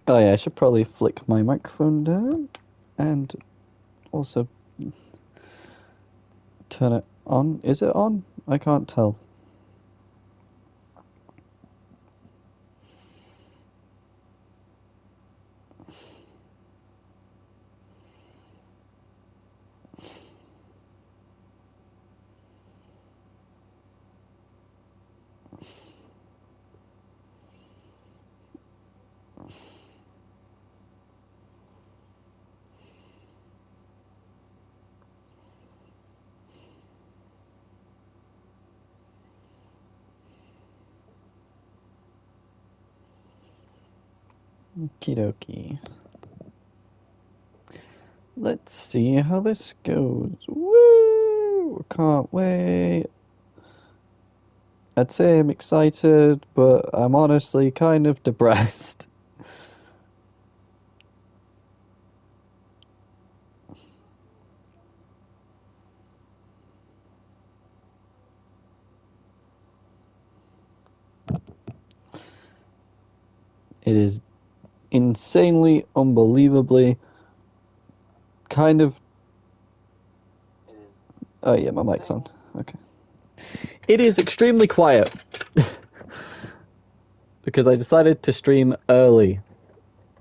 Oh yeah, I should probably flick my microphone down and also turn it on. Is it on? I can't tell. Okie dokie. Let's see how this goes. Woo! Can't wait. I'd say I'm excited, but I'm honestly kind of depressed. It is insanely, unbelievably, kind of... Oh yeah, my mic's on. Okay. It is extremely quiet. Because I decided to stream early.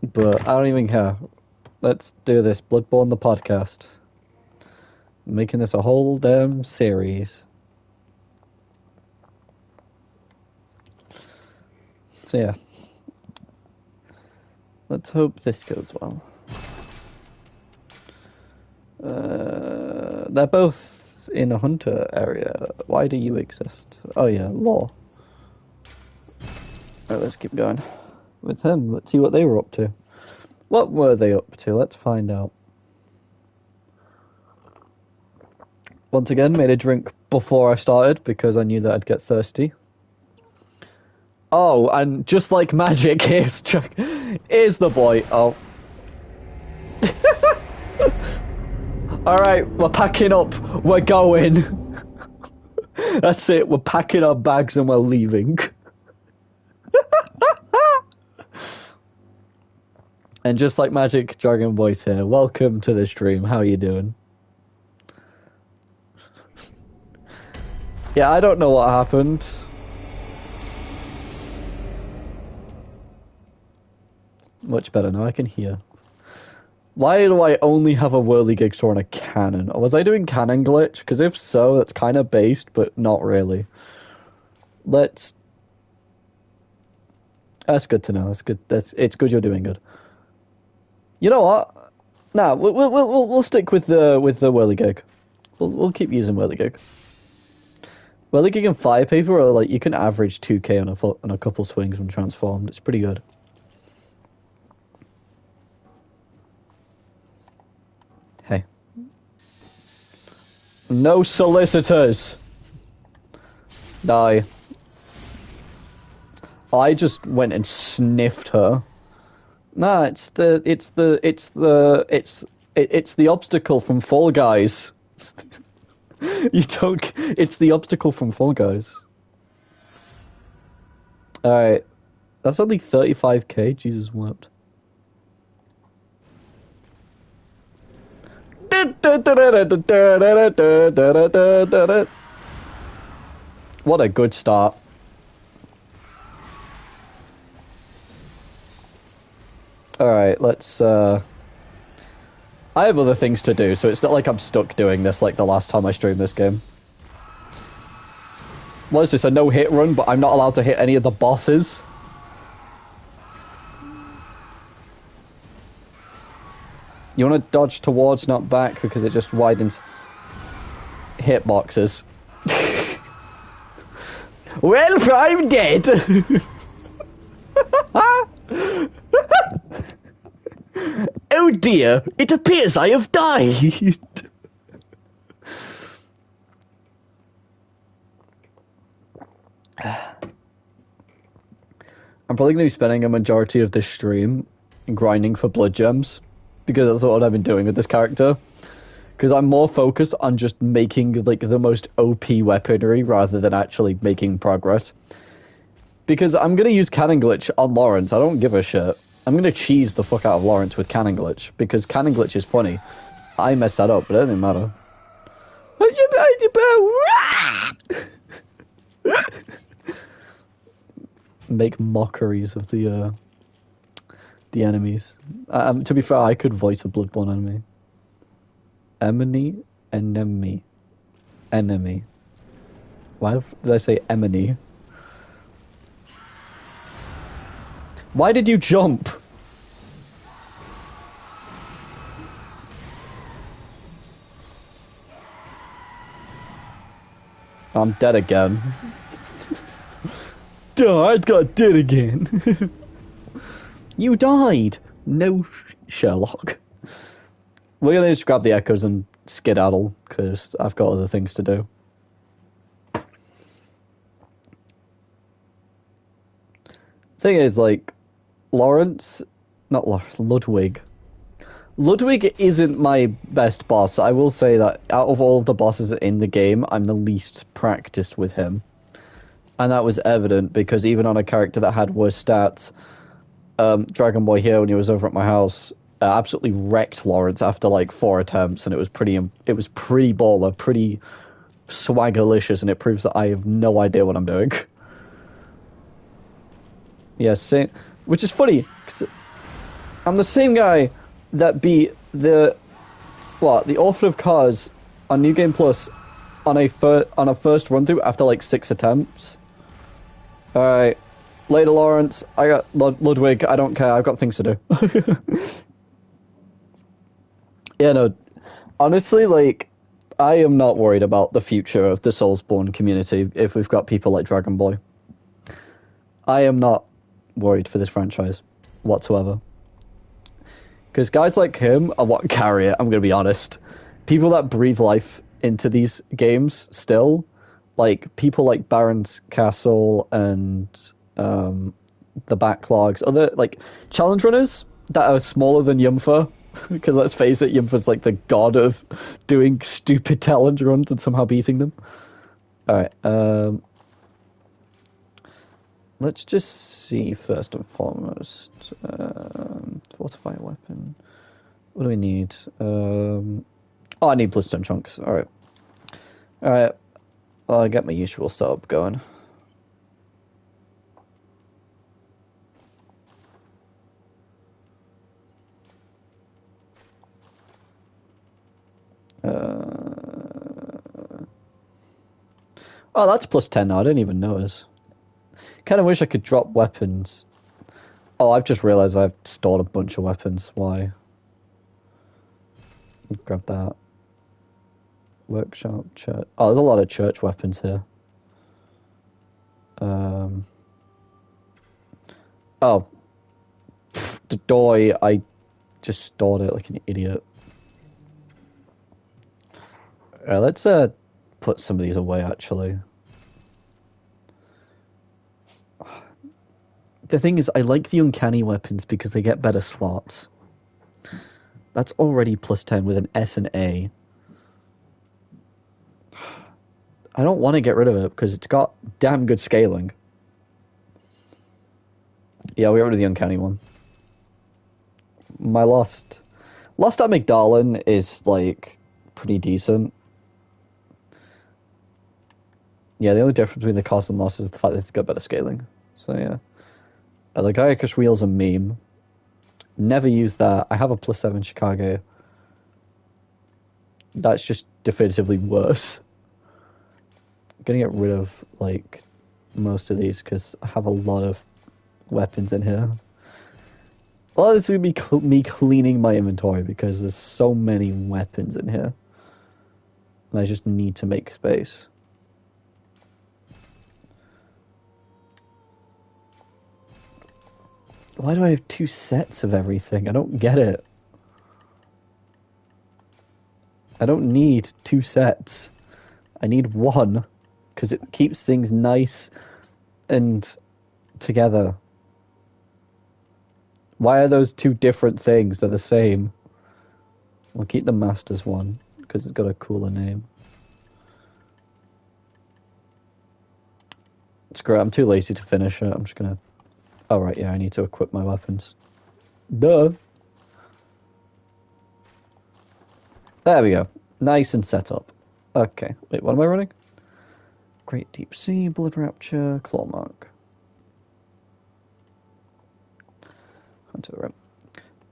But I don't even care. Let's do this. Bloodborne the podcast. I'm making this a whole damn series. So yeah. Let's hope this goes well. They're both in a hunter area. Why do you exist? Oh yeah, law. Alright, let's keep going. With him, let's see what they were up to. What were they up to? Let's find out. Once again, made a drink before I started because I knew that I'd get thirsty. Oh, and just like magic, here's the boy. Oh. Alright, we're packing up. We're going. That's it, we're packing our bags and we're leaving. And just like magic, Dragon Boy's here. Welcome to the stream. How are you doing? Yeah, I don't know what happened. Much better now, I can hear. Why do I only have a whirligig sword and a cannon? Or was I doing cannon glitch? Because if so, that's kind of based, but not really. Let's... That's good to know. That's good. It's good you're doing good. You know what? Nah, we'll stick with the whirligig. We'll keep using whirligig. Whirligig and fire paper are like you can average 2k on a couple swings when transformed. It's pretty good. Hey. No solicitors. Die. I just went and sniffed her. Nah, it's the obstacle from Fall Guys. You don't. It's the obstacle from Fall Guys. Alright. That's only 35k. Jesus wept. What a good start. Alright, let's, I have other things to do, so it's not like I'm stuck doing this like the last time I streamed this game. What is this, a no-hit run, but I'm not allowed to hit any of the bosses? You want to dodge towards, not back, because it just widens hitboxes. Well, I'm dead! Oh dear, it appears I have died. I'm probably going to be spending a majority of this stream grinding for blood gems, because that's what I've been doing with this character. Because I'm more focused on just making like the most OP weaponry rather than actually making progress. Because I'm going to use Cannon Glitch on Lawrence, I don't give a shit. I'm gonna cheese the fuck out of Lawrence with Cannon Glitch, because Cannon Glitch is funny. I messed that up, but it doesn't matter. Make mockeries of the enemies. To be fair, I could voice a Bloodborne enemy. Enemy. Why did I say enemy? Why did you jump? I'm dead again. I got dead again. You died. No, Sherlock. We're gonna just grab the echoes and skedaddle, because I've got other things to do. Thing is, like, Ludwig. Ludwig isn't my best boss. I will say that out of all of the bosses in the game, I'm the least practiced with him. And that was evident because even on a character that had worse stats, Dragon Boy here, when he was over at my house, absolutely wrecked Lawrence after like 4 attempts, and it was pretty baller, pretty swaggerlicious, and it proves that I have no idea what I'm doing. Yes, which is funny, because I'm the same guy that beat the author of Cars on New Game Plus on a first run through after like 6 attempts. All right, later, Lawrence. I got Ludwig. I don't care. I've got things to do. Yeah, no. Honestly, like, I am not worried about the future of the Soulsborne community if we've got people like Dragon Boy. I am not worried for this franchise whatsoever. Because guys like him are what carry it, I'm going to be honest. People that breathe life into these games still, like people like Baron's Castle and the Backlogs, other like challenge runners that are smaller than Yumfa, because let's face it, Yumfa's like the god of doing stupid challenge runs and somehow beating them. Alright, let's just see first and foremost. Fortify a weapon. What do we need? Oh, I need Bloodstone chunks. Alright. Alright. Well, I get my usual setup going. Oh, that's plus 10 now. I didn't even notice. Kind of wish I could drop weapons. Oh, I've just realized I've stored a bunch of weapons. Why? Grab that. Workshop, church. Oh, there's a lot of church weapons here. Oh. The doy, I just stored it like an idiot. Alright, let's put some of these away, actually. The thing is, I like the uncanny weapons because they get better slots. That's already plus 10 with an S and A. I don't want to get rid of it because it's got damn good scaling. Yeah, we got rid of the uncanny one. My lost at McDarlin is like pretty decent. Yeah, the only difference between the cost and loss is the fact that it's got better scaling. So yeah. The Gaiacus Wheel's a meme. Never use that. I have a plus 7 Chicago. That's just definitively worse. I'm gonna get rid of, like, most of these because I have a lot of weapons in here. A lot of this is going to be me cleaning my inventory because there's so many weapons in here. And I just need to make space. Why do I have 2 sets of everything? I don't get it. I don't need 2 sets. I need 1, because it keeps things nice and together. Why are those 2 different things? They're the same. I'll keep the Masters one, because it's got a cooler name. Screw it, I'm too lazy to finish it. I'm just gonna... Oh, right, yeah, I need to equip my weapons. Duh. There we go. Nice and set up. Okay. Wait, what am I running? Great Deep Sea, Blood Rapture, Claw Mark. Onto the room.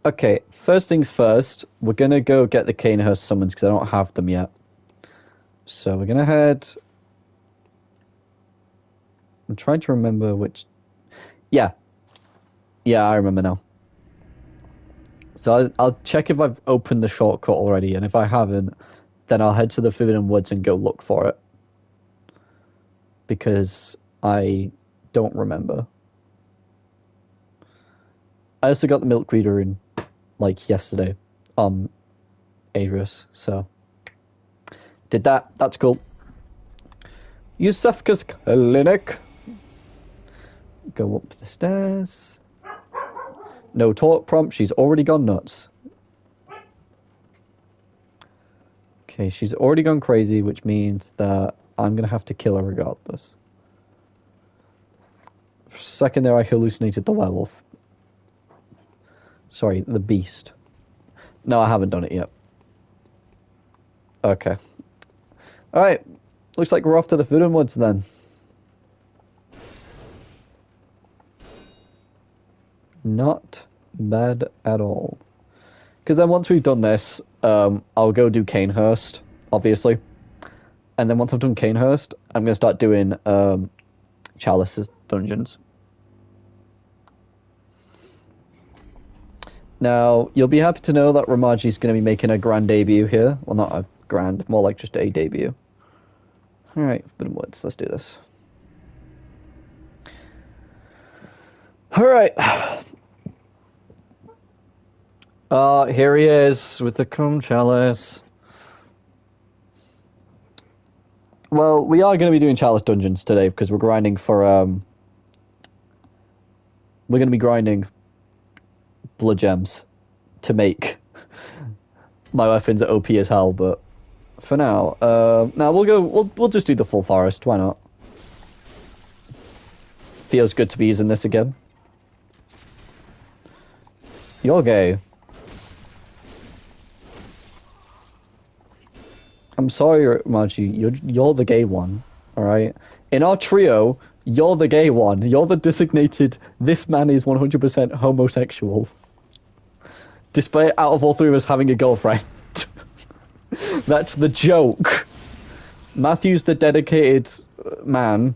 Okay, first things first, we're gonna go get the Canehurst summons because I don't have them yet. So we're gonna head. I'm trying to remember which. Yeah. Yeah, I remember now. So I'll check if I've opened the shortcut already, and if I haven't, then I'll head to the Forbidden Woods and go look for it. Because I don't remember. I also got the Milkweed rune, like, yesterday. Adris, so. Did that. That's cool. Yusufka's clinic. Go up the stairs. No talk prompt. She's already gone nuts. Okay, she's already gone crazy, which means that I'm going to have to kill her regardless. For a second there, I hallucinated the werewolf. Sorry, the beast. No, I haven't done it yet. Okay. Alright. Looks like we're off to the Forbidden Woods then. Not bad at all. Because then once we've done this, I'll go do Canehurst, obviously. And then once I've done Canehurst, I'm going to start doing Chalice dungeons. Now, you'll be happy to know that Ramaji's going to be making a grand debut here. Well, not a grand, more like just a debut. Alright, Forbidden Woods, let's do this. Alright. Here he is with the Cum Chalice. Well, we are going to be doing Chalice dungeons today because we're grinding for, we're going to be grinding blood gems to make my weapons OP as hell, but for now, we'll just do the full forest, why not? Feels good to be using this again. You're gay. I'm sorry, Margie, you're the gay one, alright? In our trio, you're the gay one. You're the designated, this man is 100% homosexual. Despite out of all three of us having a girlfriend. That's the joke. Matthew's the dedicated man.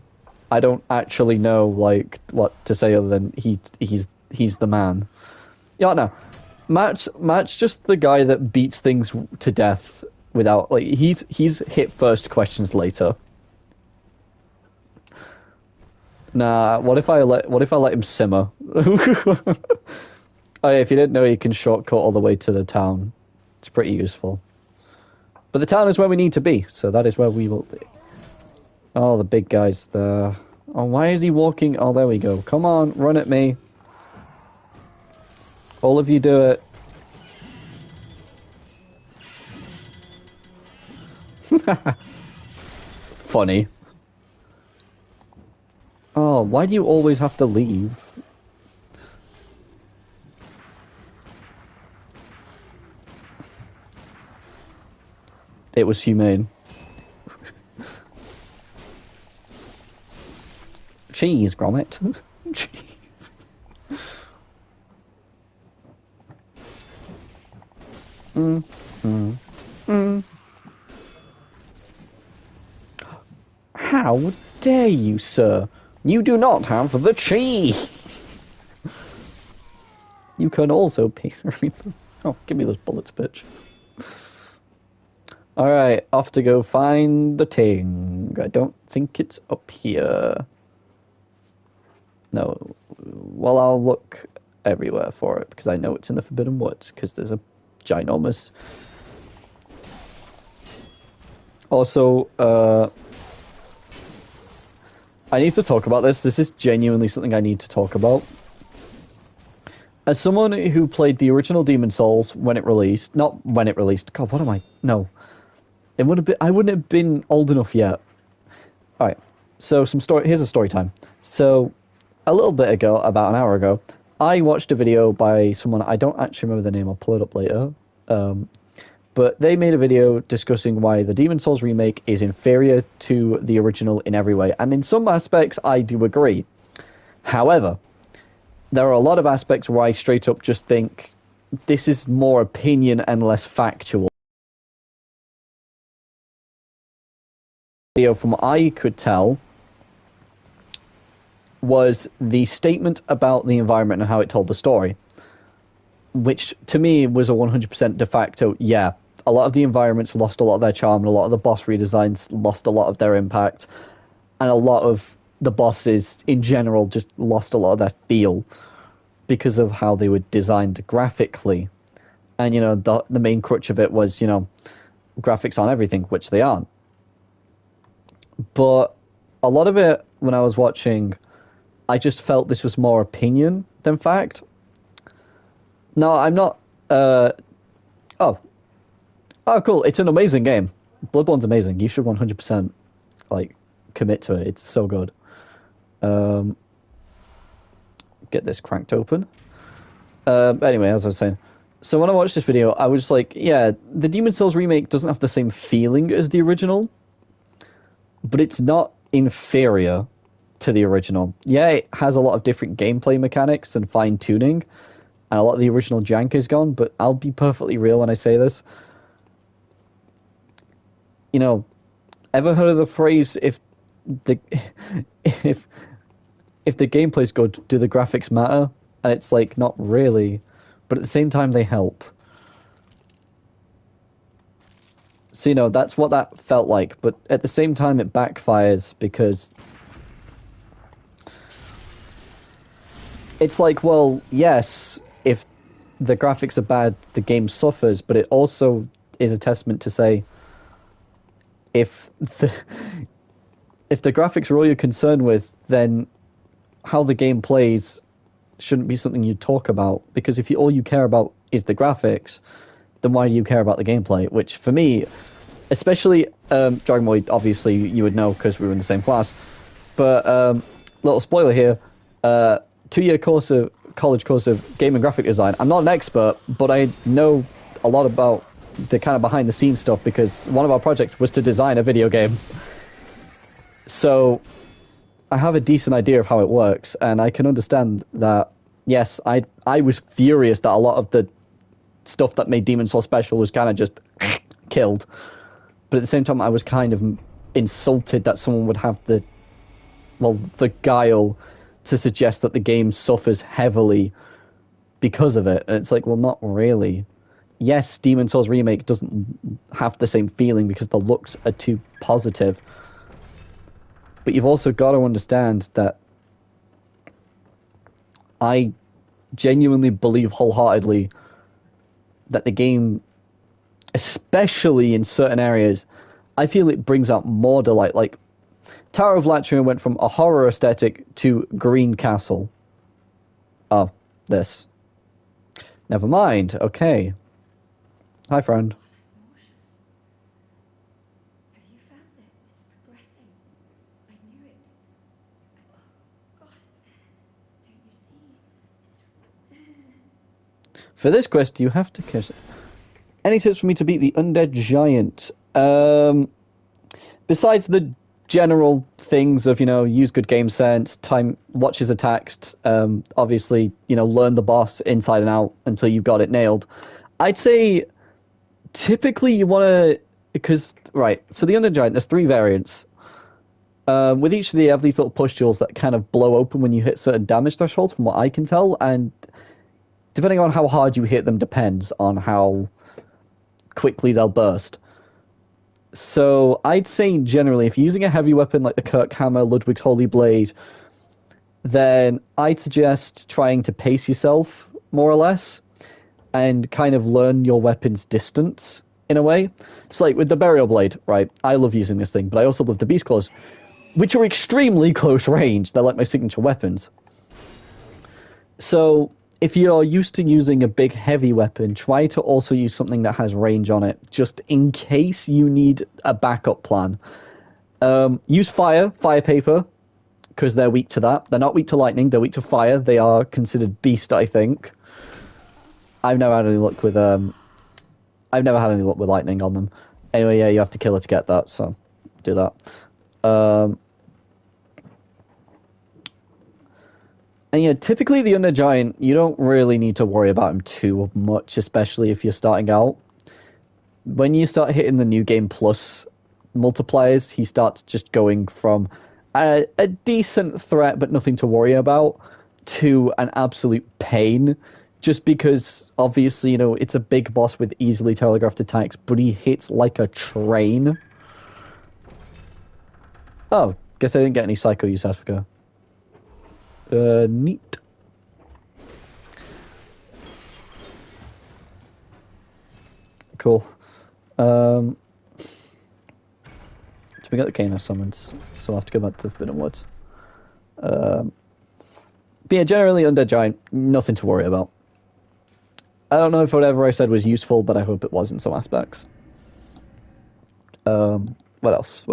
I don't actually know, like, what to say other than he's the man. Yeah, no. Matt's just the guy that beats things to death without, like, he's hit first, questions later. Nah, what if I let him simmer? Oh, yeah, if you didn't know, you can shortcut all the way to the town. It's pretty useful. But the town is where we need to be, so that is where we will be. Oh, the big guy's there. Oh, why is he walking? Oh, there we go. Come on, run at me. All of you do it. Funny. Oh, why do you always have to leave? It was humane. Cheese, Gromit. Cheese. How dare you, sir? You do not have the cheese. You can also piece read them. Oh, give me those bullets, bitch. Alright, off to go find the thing. I don't think it's up here. No. Well, I'll look everywhere for it, because I know it's in the Forbidden Woods, because there's a ginormous... Also, I need to talk about this. This is genuinely something I need to talk about. As someone who played the original Demon's Souls when it released... Not when it released. God, what am I... No. It would have been, I wouldn't have been old enough yet. Alright, so here's a story time. So, a little bit ago, about an hour ago, I watched a video by someone, I don't actually remember the name, I'll pull it up later. But they made a video discussing why the Demon Souls remake is inferior to the original in every way. And in some aspects, I do agree. However, there are a lot of aspects where I straight up just think this is more opinion and less factual. Video, from what I could tell, was the statement about the environment and how it told the story, which to me was a 100% de facto, yeah, a lot of the environments lost a lot of their charm, and a lot of the boss redesigns lost a lot of their impact, and a lot of the bosses in general just lost a lot of their feel because of how they were designed graphically. And, you know, the main crutch of it was, you know, graphics aren't everything, which they aren't. But a lot of it, when I was watching, I just felt this was more opinion than fact. No, I'm not... Oh, cool. It's an amazing game. Bloodborne's amazing. You should 100%, like, commit to it. It's so good. Get this cranked open. Anyway, as I was saying. So when I watched this video, I was like, yeah, the Demon Souls remake doesn't have the same feeling as the original, but it's not inferior to the original. Yeah, it has a lot of different gameplay mechanics and fine-tuning, and a lot of the original jank is gone, but I'll be perfectly real when I say this. You know, ever heard of the phrase, if the gameplay's good, do the graphics matter? And it's like, not really, but at the same time they help. So, you know, that's what that felt like, but at the same time it backfires, because it's like, well, yes, if the graphics are bad, the game suffers, but it also is a testament to say, if the graphics are all you're concerned with, then how the game plays shouldn't be something you talk about, because if all you care about is the graphics, then why do you care about the gameplay? Which, for me, especially Dragon Ball, obviously you would know because we were in the same class, but little spoiler here, 2-year college course of game and graphic design. I'm not an expert, but I know a lot about the kind of behind the scenes stuff, because one of our projects was to design a video game. So I have a decent idea of how it works, and I can understand that, yes, I was furious that a lot of the stuff that made Demon Souls special was kind of just killed. But at the same time, I was kind of insulted that someone would have the guile to suggest that the game suffers heavily because of it. And it's like, well, not really. Yes, Demon Souls Remake doesn't have the same feeling because the looks are too positive. But you've also got to understand that I genuinely believe wholeheartedly that the game, especially in certain areas, I feel it brings out more delight. Like, Tower of Latria went from a horror aesthetic to Green Castle. Oh, this. Never mind. Okay. Hi, friend. Have you found it? It's progressing. I knew it. God, don't you see? For this quest, you have to kiss it. Any tips for me to beat the undead giant? Besides the general things of, you know, use good game sense, watch his attacks, obviously, you know, learn the boss inside and out until you've got it nailed. I'd say typically you want to, because, right, so the undead giant, there's 3 variants. With each of they have these little pustules that kind of blow open when you hit certain damage thresholds, from what I can tell, and depending on how hard you hit them depends on how quickly they'll burst. So I'd say generally, if you're using a heavy weapon like the Kirk Hammer, Ludwig's Holy Blade, then I'd suggest trying to pace yourself, more or less, and kind of learn your weapon's distance, in a way. It's like with the Burial Blade, right? I love using this thing, but I also love the Beast Claws, which are extremely close range. They're like my signature weapons. So if you're used to using a big heavy weapon, try to also use something that has range on it, just in case you need a backup plan. Use fire paper, because they're weak to that. They're not weak to lightning. They're weak to fire. They are considered beast, I think. I've never had any luck with lightning on them. Anyway, yeah, you have to kill her to get that, so do that. And yeah, typically the Undergiant, you don't really need to worry about him too much, especially if you're starting out. When you start hitting the New Game Plus multipliers, he starts just going from a decent threat but nothing to worry about to an absolute pain. Just because, obviously, it's a big boss with easily telegraphed attacks, but he hits like a train. Oh, guess I didn't get any Psycho use Africa. Neat. Cool. So we got the Kano summons, so I'll have to go back to the Forbidden Woods. But yeah, generally Undead Giant, nothing to worry about. I don't know if whatever I said was useful, but I hope it was in some aspects. What else?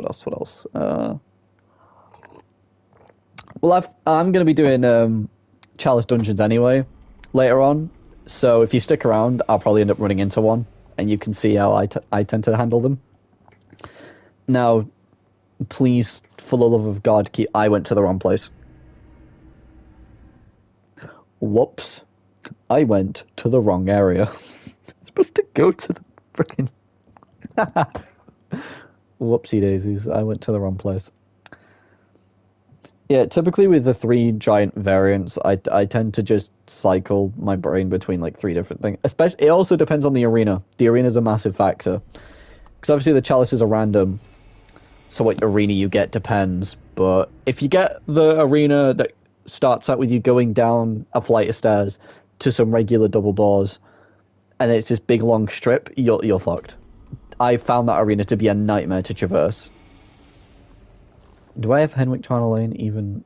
Well, I'm going to be doing Chalice Dungeons anyway later on, so if you stick around, I'll probably end up running into one, and you can see how I tend to handle them. Now, please, for the love of God, I went to the wrong place. Whoops. I went to the wrong area. I'm supposed to go to the freaking... Whoopsie daisies. I went to the wrong place. Yeah, typically with the 3 giant variants, I tend to just cycle my brain between like 3 different things. Especially, it also depends on the arena. The arena is a massive factor. Because obviously the chalices are random, so what arena you get depends. But if you get the arena that starts out with you going down a flight of stairs to some regular double doors, and it's this big long strip, you're fucked. I found that arena to be a nightmare to traverse. Do I have Henwick Charnel Lane even?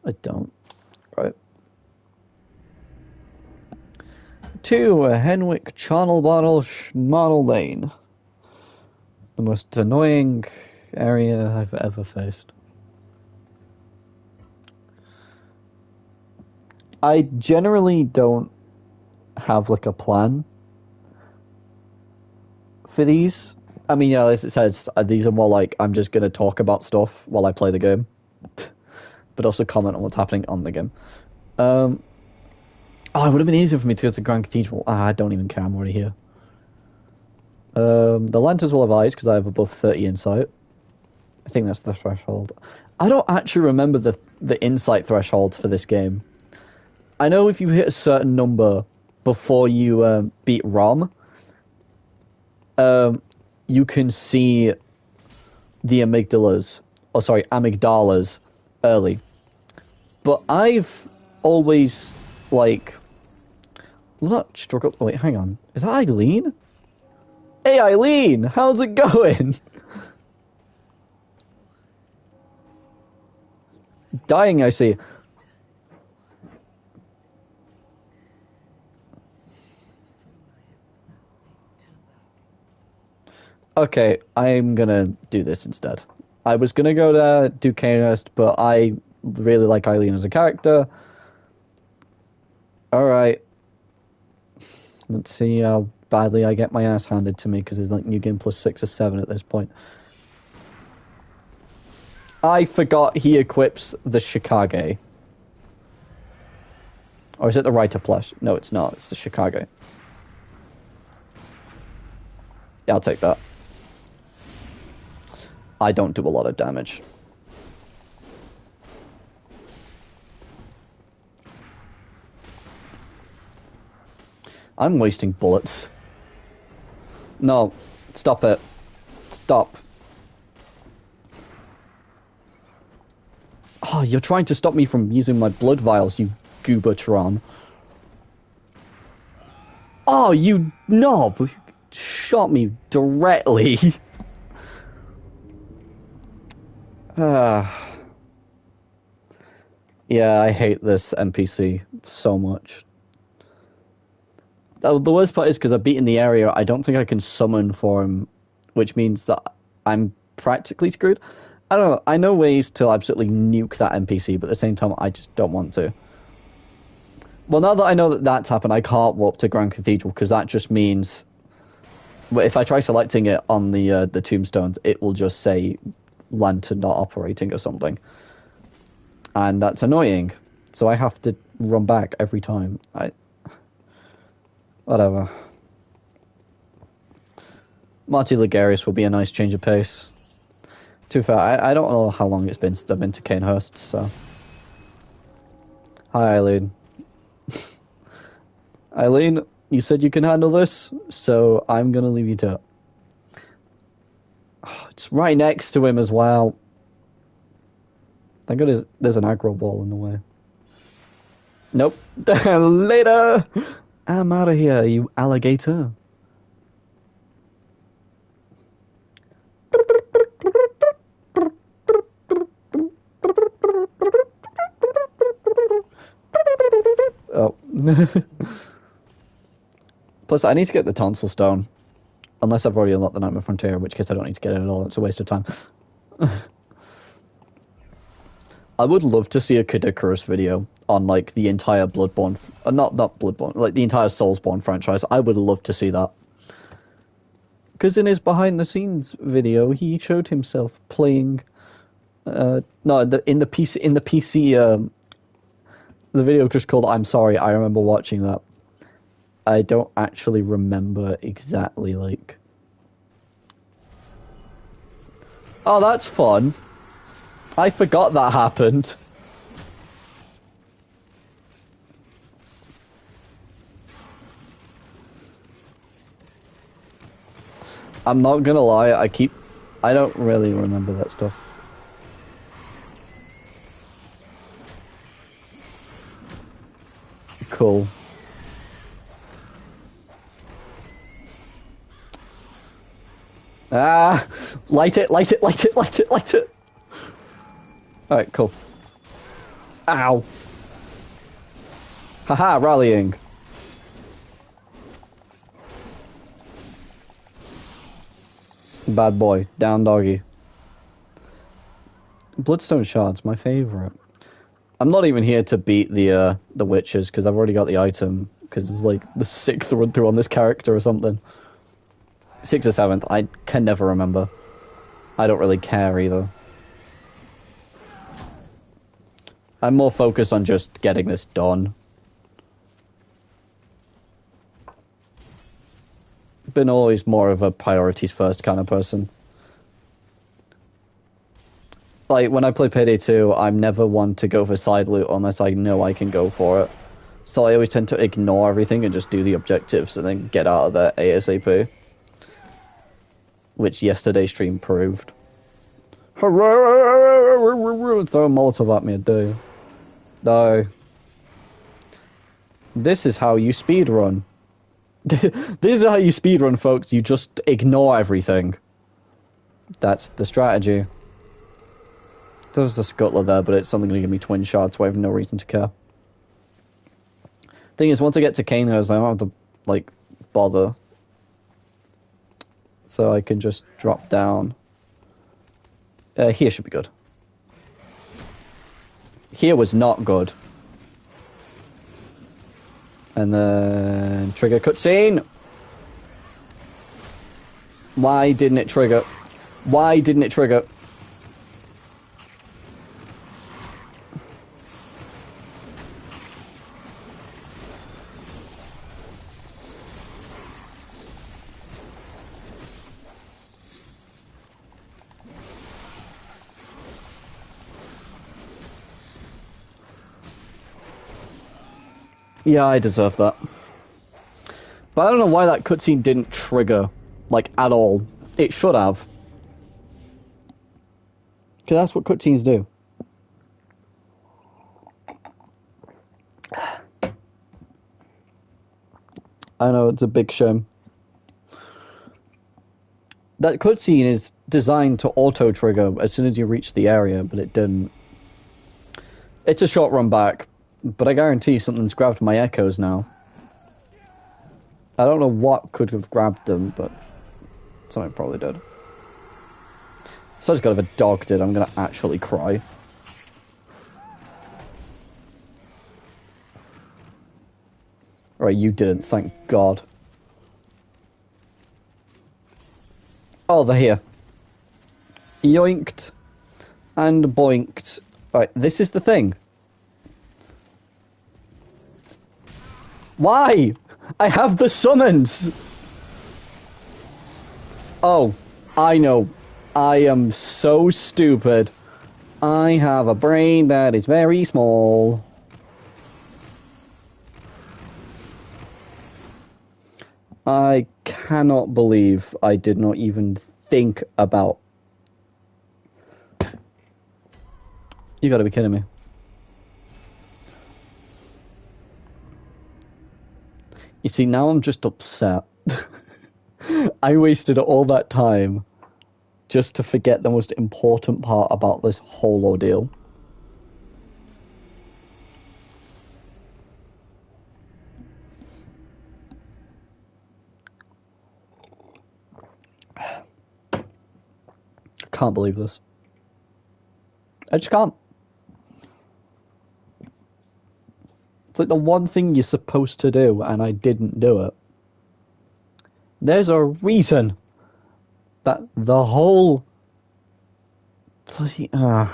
I don't. Right. To Henwick Charnel Model Lane. The most annoying area I've ever faced. I generally don't have like a plan for these. I mean, yeah, as it says, these are more like I'm just going to talk about stuff while I play the game, but also comment on what's happening on the game. Oh, it would have been easier for me to go to Grand Cathedral. I don't even care, I'm already here. The Lanterns will have eyes because I have above 30 insight. I think that's the threshold. I don't actually remember the insight thresholds for this game. I know if you hit a certain number before you beat Rom, you can see the amygdalas early. But I've always, not struggled. Wait, hang on. Is that Eileen? Hey, Eileen! How's it going? Dying, I see. Okay, I'm gonna do this instead. I was gonna go there, do Canist, but I really like Eileen as a character. Alright. Let's see how badly I get my ass handed to me, because there's like New Game Plus 6 or 7 at this point. I forgot he equips the Chicago. Or is it the Rite of Plush? No, it's not. It's the Chicago. Yeah, I'll take that. I don't do a lot of damage. I'm wasting bullets. No, stop it. Stop. Oh, you're trying to stop me from using my blood vials, you goobatron. Oh, you knob! Shot me directly. Yeah, I hate this NPC so much. The worst part is because I've beaten the area, I don't think I can summon for him, which means that I'm practically screwed. I don't know. I know ways to absolutely nuke that NPC, but at the same time, I just don't want to. Well, now that I know that that's happened, I can't warp to Grand Cathedral because that just means, well, if I try selecting it on the tombstones, it will just say lantern not operating or something, and that's annoying. So I have to run back every time. Whatever. Marty Ligarius will be a nice change of pace. To be fair, I don't know how long it's been since I've been to Canehurst, so. Hi, Eileen. Eileen, you said you can handle this, so I'm gonna leave you to it. Oh, it's right next to him as well. Thank God there's an aggro wall in the way. Nope. Later! I'm out of here, you alligator. Oh. Plus, I need to get the tonsil stone. Unless I've already unlocked the Nightmare Frontier, in which case I don't need to get it at all. It's a waste of time. I would love to see a Kadikarus video on, like, the entire Bloodborne... not Bloodborne, like, the entire Soulsborne franchise. I would love to see that. Because in his behind-the-scenes video, he showed himself playing... in the PC... the video just called I'm Sorry, I remember watching that. I don't actually remember exactly, like... Oh, that's fun. I forgot that happened. I'm not gonna lie, I don't really remember that stuff. Cool. Ah! Light it, light it, light it, light it, light it! Alright, cool. Ow! Haha, rallying. Bad boy. Down doggy. Bloodstone shards, my favourite. I'm not even here to beat the witches, because I've already got the item, because it's like the 6th run through on this character or something. 6th or 7th, I can never remember. I don't really care either. I'm more focused on just getting this done. Been always more of a priorities first kind of person. Like, when I play Payday 2, I'm never one to go for side loot unless I know I can go for it. So I always tend to ignore everything and just do the objectives and then get out of there ASAP. Which yesterday's stream proved. Throw a Molotov at me, I do. No. This is how you speedrun. This is how you speedrun, folks. You just ignore everything. That's the strategy. There's a scuttler there, but it's only going to give me twin shards, so I have no reason to care. Thing is, once I get to Canehurst, I don't have to, like, bother. So I can just drop down. Here should be good. Here was not good. And then trigger cutscene. Why didn't it trigger? Why didn't it trigger? Yeah, I deserve that. But I don't know why that cutscene didn't trigger, like, at all. It should have. Because that's what cutscenes do. I know, it's a big shame. That cutscene is designed to auto-trigger as soon as you reach the area, but it didn't. It's a short run back, but I guarantee something's grabbed my echoes now. I don't know what could have grabbed them, but something probably did. So I just got if a dog did, I'm gonna actually cry. Right, you didn't, thank God. Oh, they're here. Yoinked and boinked. Right, this is the thing. Why? I have the summons! Oh, I know. I am so stupid. I have a brain that is very small. I cannot believe I did not even think about... You gotta be kidding me. You see, now I'm just upset. I wasted all that time just to forget the most important part about this whole ordeal. I can't believe this. I just can't. It's like the one thing you're supposed to do, and I didn't do it. There's a reason that the whole bloody Herb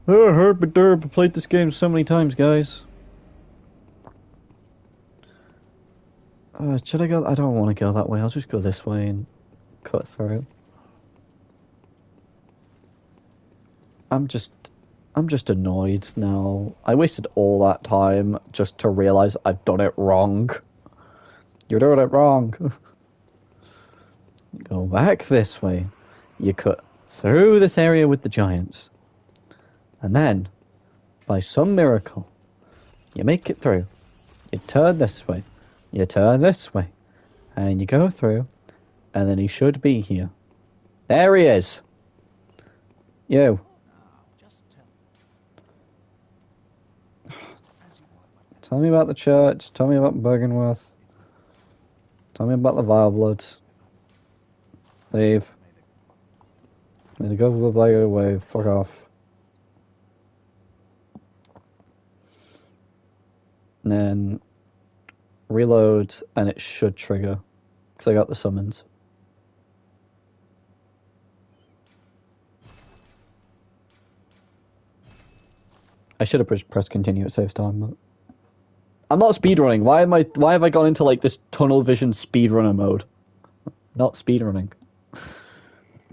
Derb played this game so many times, guys. Should I go? I don't want to go that way. I'll just go this way and cut through. I'm just annoyed now. I wasted all that time just to realise I've done it wrong. You're doing it wrong. Go back this way. You cut through this area with the giants. And then, by some miracle, you make it through. You turn this way. You turn this way. And you go through. And then he should be here. There he is. You. Tell me about the church. Tell me about Bergenworth. Tell me about the Vilebloods. Leave. Need to go the Blair way. Fuck off. And then reload, and it should trigger because I got the summons. I should have pressed continue. It saves time, but I'm not speedrunning. Why have I gone into like this tunnel vision speedrunner mode? Not speedrunning.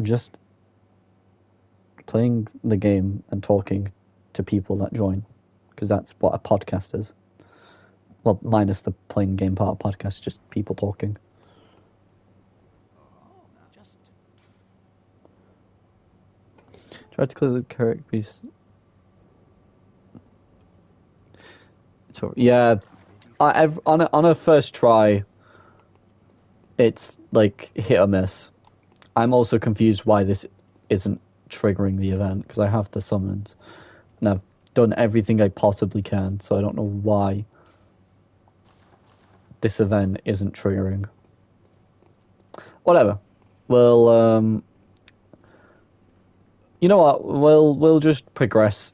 Just playing the game and talking to people that join, because that's what a podcast is. Well, minus the playing game part of podcast, just people talking. Try to clear the correct piece. Yeah, on a first try, it's like hit or miss. I'm also confused why this isn't triggering the event, because I have the summons and I've done everything I possibly can, so I don't know why this event isn't triggering. Whatever. Well, you know what? We'll just progress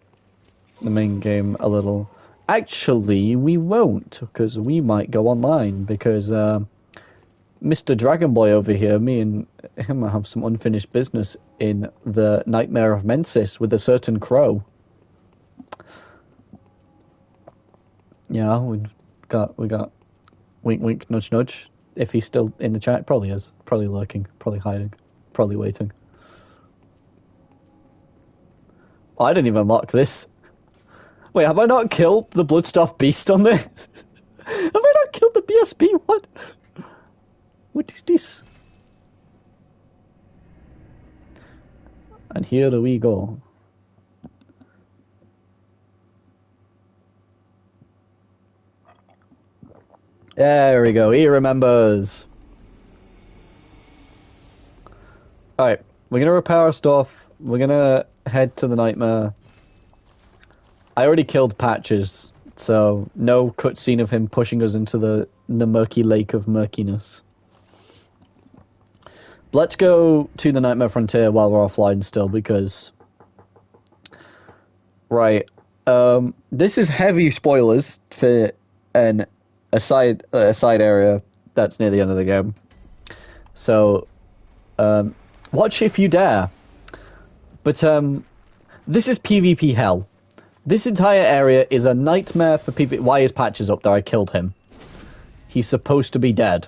the main game a little. Actually, we won't, because we might go online, because Mr. Dragon Boy over here, me and him have some unfinished business in the Nightmare of Mensis with a certain crow. Yeah, we got wink wink nudge nudge. If he's still in the chat, probably is. Probably lurking, probably hiding, probably waiting. Oh, I didn't even unlock this. Wait, have I not killed the Bloodstaff Beast on this? Have I not killed the BSB? What? What is this? And here we go. There we go. He remembers. Alright, we're gonna repair our stuff. We're gonna head to the Nightmare. I already killed Patches, so no cutscene of him pushing us into the murky lake of murkiness. Let's go to the Nightmare Frontier while we're offline still, because... Right. This is heavy spoilers for a side area that's near the end of the game. So, watch if you dare. But, this is PvP hell. This entire area is a nightmare for PvP. Why is Patches up there? I killed him. He's supposed to be dead.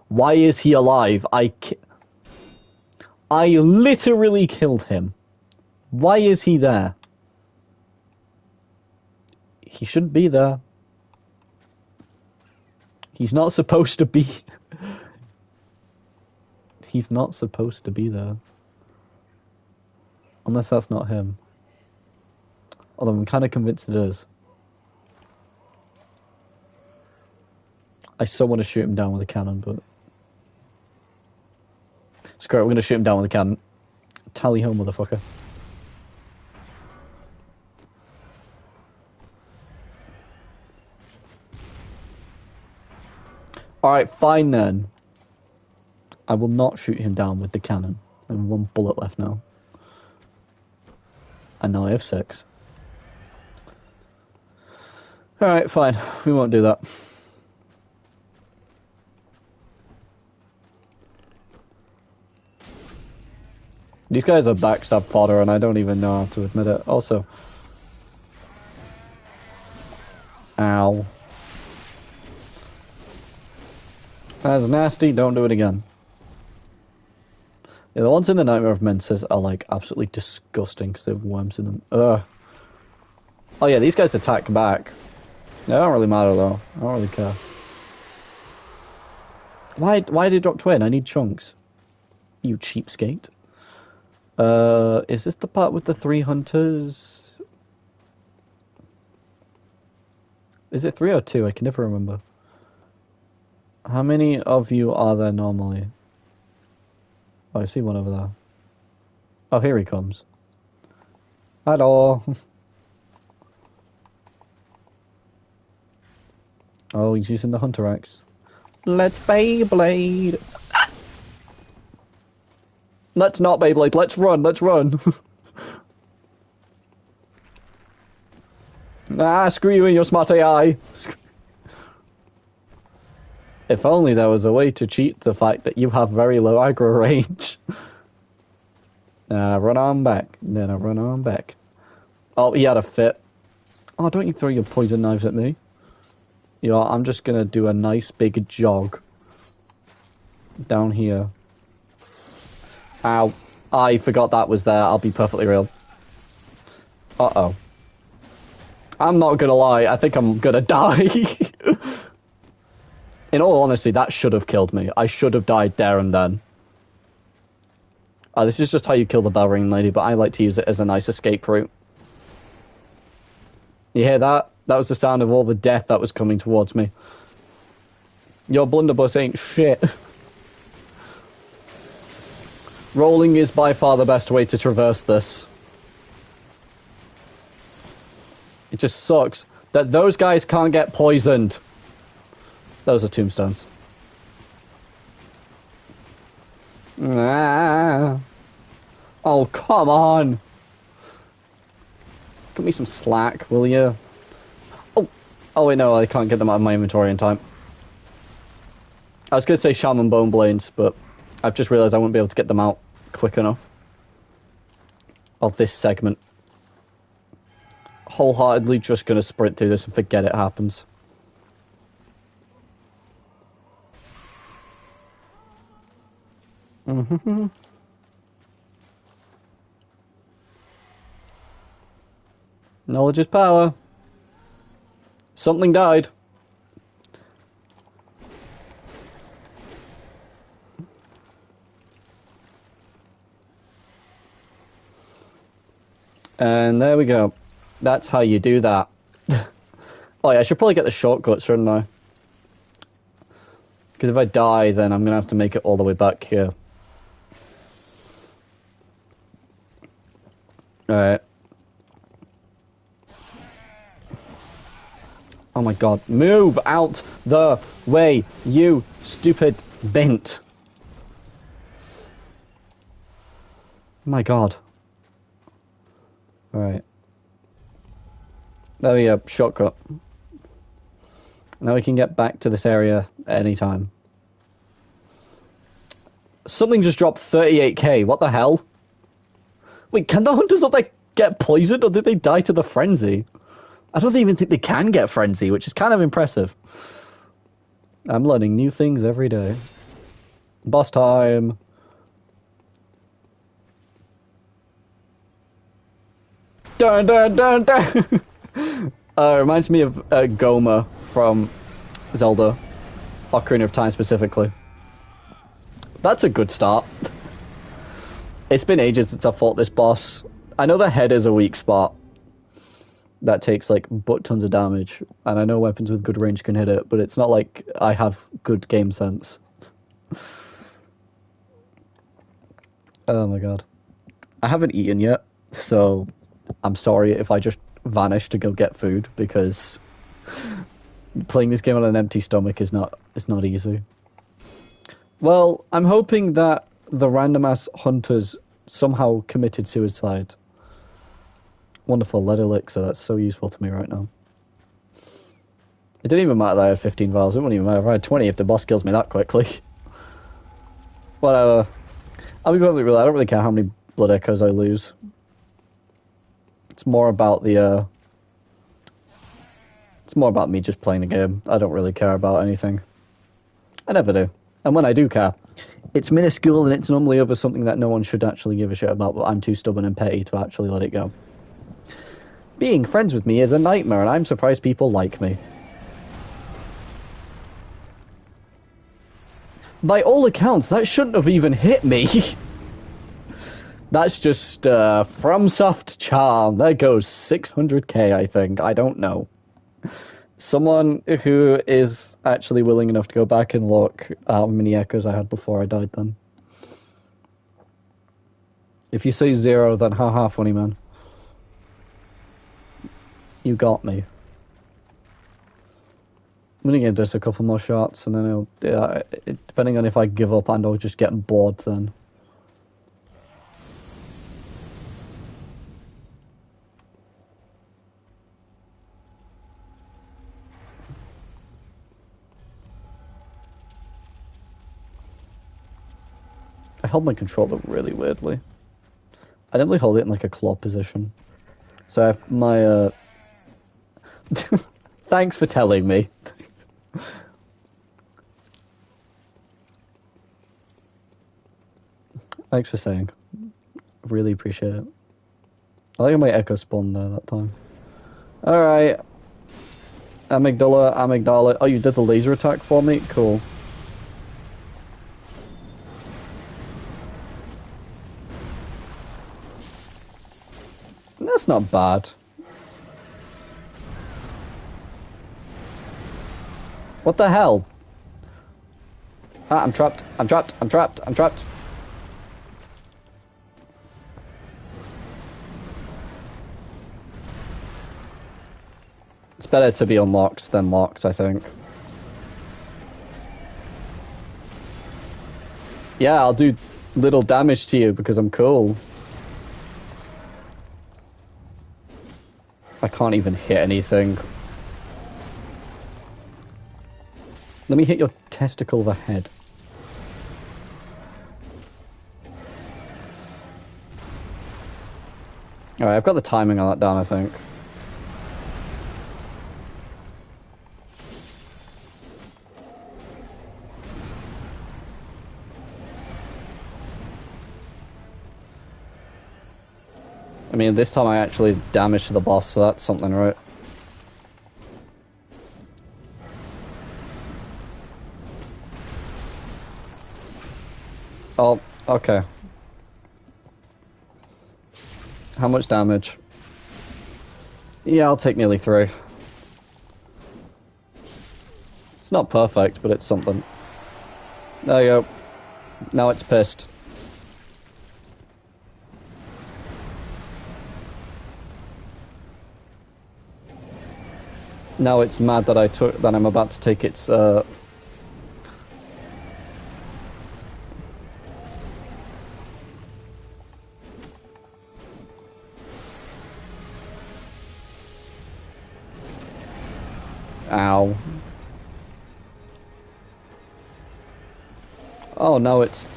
Why is he alive? I literally killed him. Why is he there? He shouldn't be there. He's not supposed to be... He's not supposed to be there. Unless that's not him. Although I'm kind of convinced it is. I so want to shoot him down with a cannon, but... Screw it, we're going to shoot him down with a cannon. Tally ho, motherfucker. Alright, fine then. I will not shoot him down with the cannon. I have 1 bullet left now. And now I have 6. Alright, fine. We won't do that. These guys are backstab fodder, and I don't even know how to admit it. Also... Ow. That's nasty, don't do it again. Yeah, the ones in the Nightmare of Menses are, like, absolutely disgusting because they have worms in them. Ugh. Oh yeah, these guys attack back. They don't really matter, though. I don't really care. Why did he drop twin? I need chunks. You cheapskate. Is this the part with the 3 hunters? Is it 3 or 2? I can never remember. How many of you are there normally? Oh, I see one over there. Oh, here he comes. Hello. Oh, he's using the Hunter Axe. Let's Beyblade. Let's not Beyblade. Let's run. Let's run. Ah, screw you and your smart AI. If only there was a way to cheat the fact that you have very low aggro range. Run on back. Then I run on back. Oh, he had a fit. Oh, don't you throw your poison knives at me. You know, I'm just gonna do a nice big jog. Down here. Ow. I forgot that was there, I'll be perfectly real. Uh-oh. I'm not gonna lie, I think I'm gonna die. In all honesty, that should have killed me. I should have died there and then. This is just how you kill the bell ring lady, but I like to use it as a nice escape route. You hear that? That was the sound of all the death that was coming towards me. Your blunderbuss ain't shit. Rolling is by far the best way to traverse this. It just sucks that those guys can't get poisoned. Those are tombstones. Ah. Oh, come on. Give me some slack, will you? Oh. Oh, wait, no, I can't get them out of my inventory in time. I was going to say Shaman Bone Blades, but I've just realised I won't be able to get them out quick enough. Of this segment. Wholeheartedly just going to sprint through this and forget it happens. Mm-hmm. Knowledge is power. Something died. And there we go. That's how you do that. Oh yeah, I should probably get the shortcut, shouldn't I? Because if I die, then I'm going to have to make it all the way back here. Alright. Oh my god. Move out the way, you stupid bint. Oh my god. Alright. There we go. Shortcut. Now we can get back to this area at any time. Something just dropped 38k. What the hell? Wait, can the hunters up there get poisoned, or did they die to the frenzy? I don't even think they can get frenzy, which is kind of impressive. I'm learning new things every day. Boss time. Dun dun dun dun! Reminds me of Goma from Zelda. Ocarina of Time specifically. That's a good start. It's been ages since I fought this boss. I know the head is a weak spot. That takes like butt tons of damage. And I know weapons with good range can hit it, but it's not like I have good game sense. Oh my god. I haven't eaten yet, so I'm sorry if I just vanish to go get food, because playing this game on an empty stomach is not easy. Well, I'm hoping that the random ass hunters somehow committed suicide. Wonderful lead elixir, that's so useful to me right now. It didn't even matter that I had 15 vials, it wouldn't even matter if I had 20 if the boss kills me that quickly. Whatever. I'll be perfectly real, I don't really care how many blood echoes I lose. It's more about the, it's more about me just playing the game. I don't really care about anything. I never do. And when I do care, it's minuscule and it's normally over something that no one should actually give a shit about, but I'm too stubborn and petty to actually let it go. Being friends with me is a nightmare, and I'm surprised people like me. By all accounts, that shouldn't have even hit me. That's just FromSoft charm. There goes 600k, I think. I don't know. Someone who is actually willing enough to go back and look at how many echoes I had before I died then. If you say 0, then haha, funny man. You got me. I'm gonna give this a couple more shots, and then I'll, depending on if I give up and or just get bored then. I held my controller really weirdly. I didn't really hold it in like a claw position. So I have my thanks for telling me. Thanks for saying. Really appreciate it. I think I might echo spawn there that time. Alright. Amygdala. Oh, you did the laser attack for me? Cool. That's not bad. What the hell? Ah, I'm trapped. I'm trapped. I'm trapped. I'm trapped. It's better to be unlocked than locked, I think. Yeah, I'll do little damage to you because I'm cool. I can't even hit anything. Let me hit your testicle of a head. Alright, I've got the timing on that down, I think. I mean, this time I actually damaged the boss, so that's something, right? Oh, okay. How much damage? Yeah, I'll take nearly 3. It's not perfect, but it's something. There you go. Now it's pissed. Now it's mad that I'm about to take its. Ow. Oh, now it's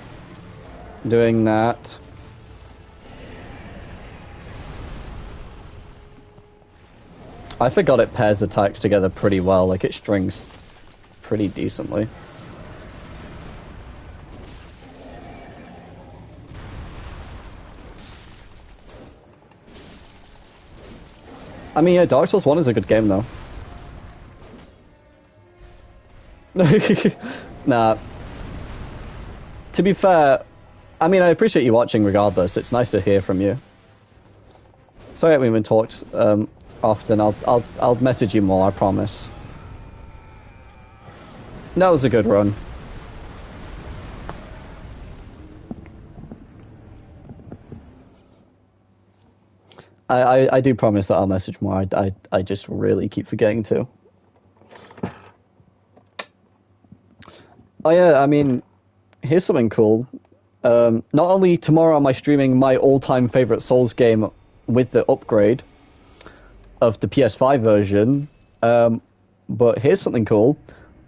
doing that. I forgot it pairs attacks together pretty well, like it strings pretty decently. I mean, yeah, Dark Souls 1 is a good game, though. Nah. To be fair, I mean, I appreciate you watching regardless. It's nice to hear from you. Sorry we haven't talked often. I'll message you more, I promise. That was a good run. I do promise that I'll message more. I just really keep forgetting to. Oh yeah, I mean, here's something cool. Not only tomorrow am I streaming my all-time favorite Souls game with the upgrade of the PS5 version, but here's something cool.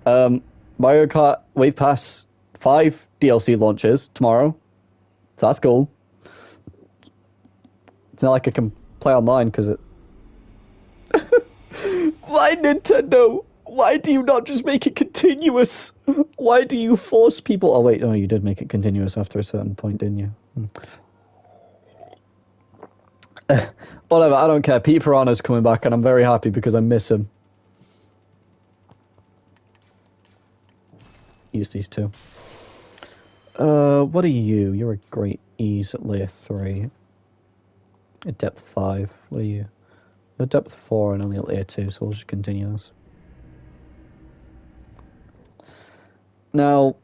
Mario Kart Wave Pass 5 DLC launches tomorrow, so that's cool. It's not like I can play online because it. Why, Nintendo? Why do you not just make it continuous? Why do you force people? Oh wait, no, you did make it continuous after a certain point, didn't you? Whatever, I don't care. Pete Piranha's coming back, and I'm very happy because I miss him. Use these two. What are you? You're a great ease at layer 3. At depth 5. What are you? You're depth 4 and only at layer 2, so we'll just continue this. Now,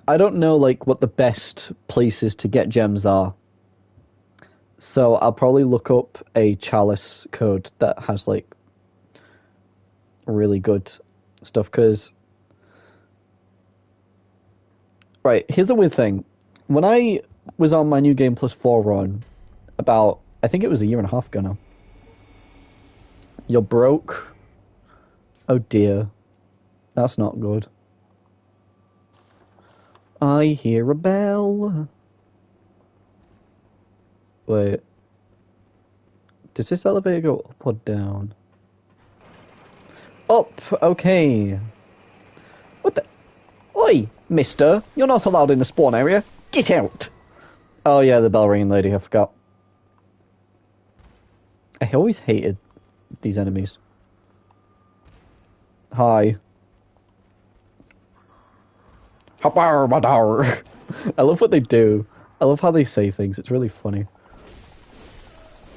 I don't know, like, what the best places to get gems are. So I'll probably look up a chalice code that has, like, really good stuff, because... Right, here's a weird thing. When I was on my New Game Plus 4 run, about, I think it was a year and a half ago now. You're broke. Oh dear. That's not good. I hear a bell. Wait. Does this elevator go up or down? Up! Okay. What the? Oi, mister. You're not allowed in the spawn area. Get out! Oh yeah, the bell ringing lady, I forgot. I always hated these enemies. Hi. I love what they do. I love how they say things. It's really funny.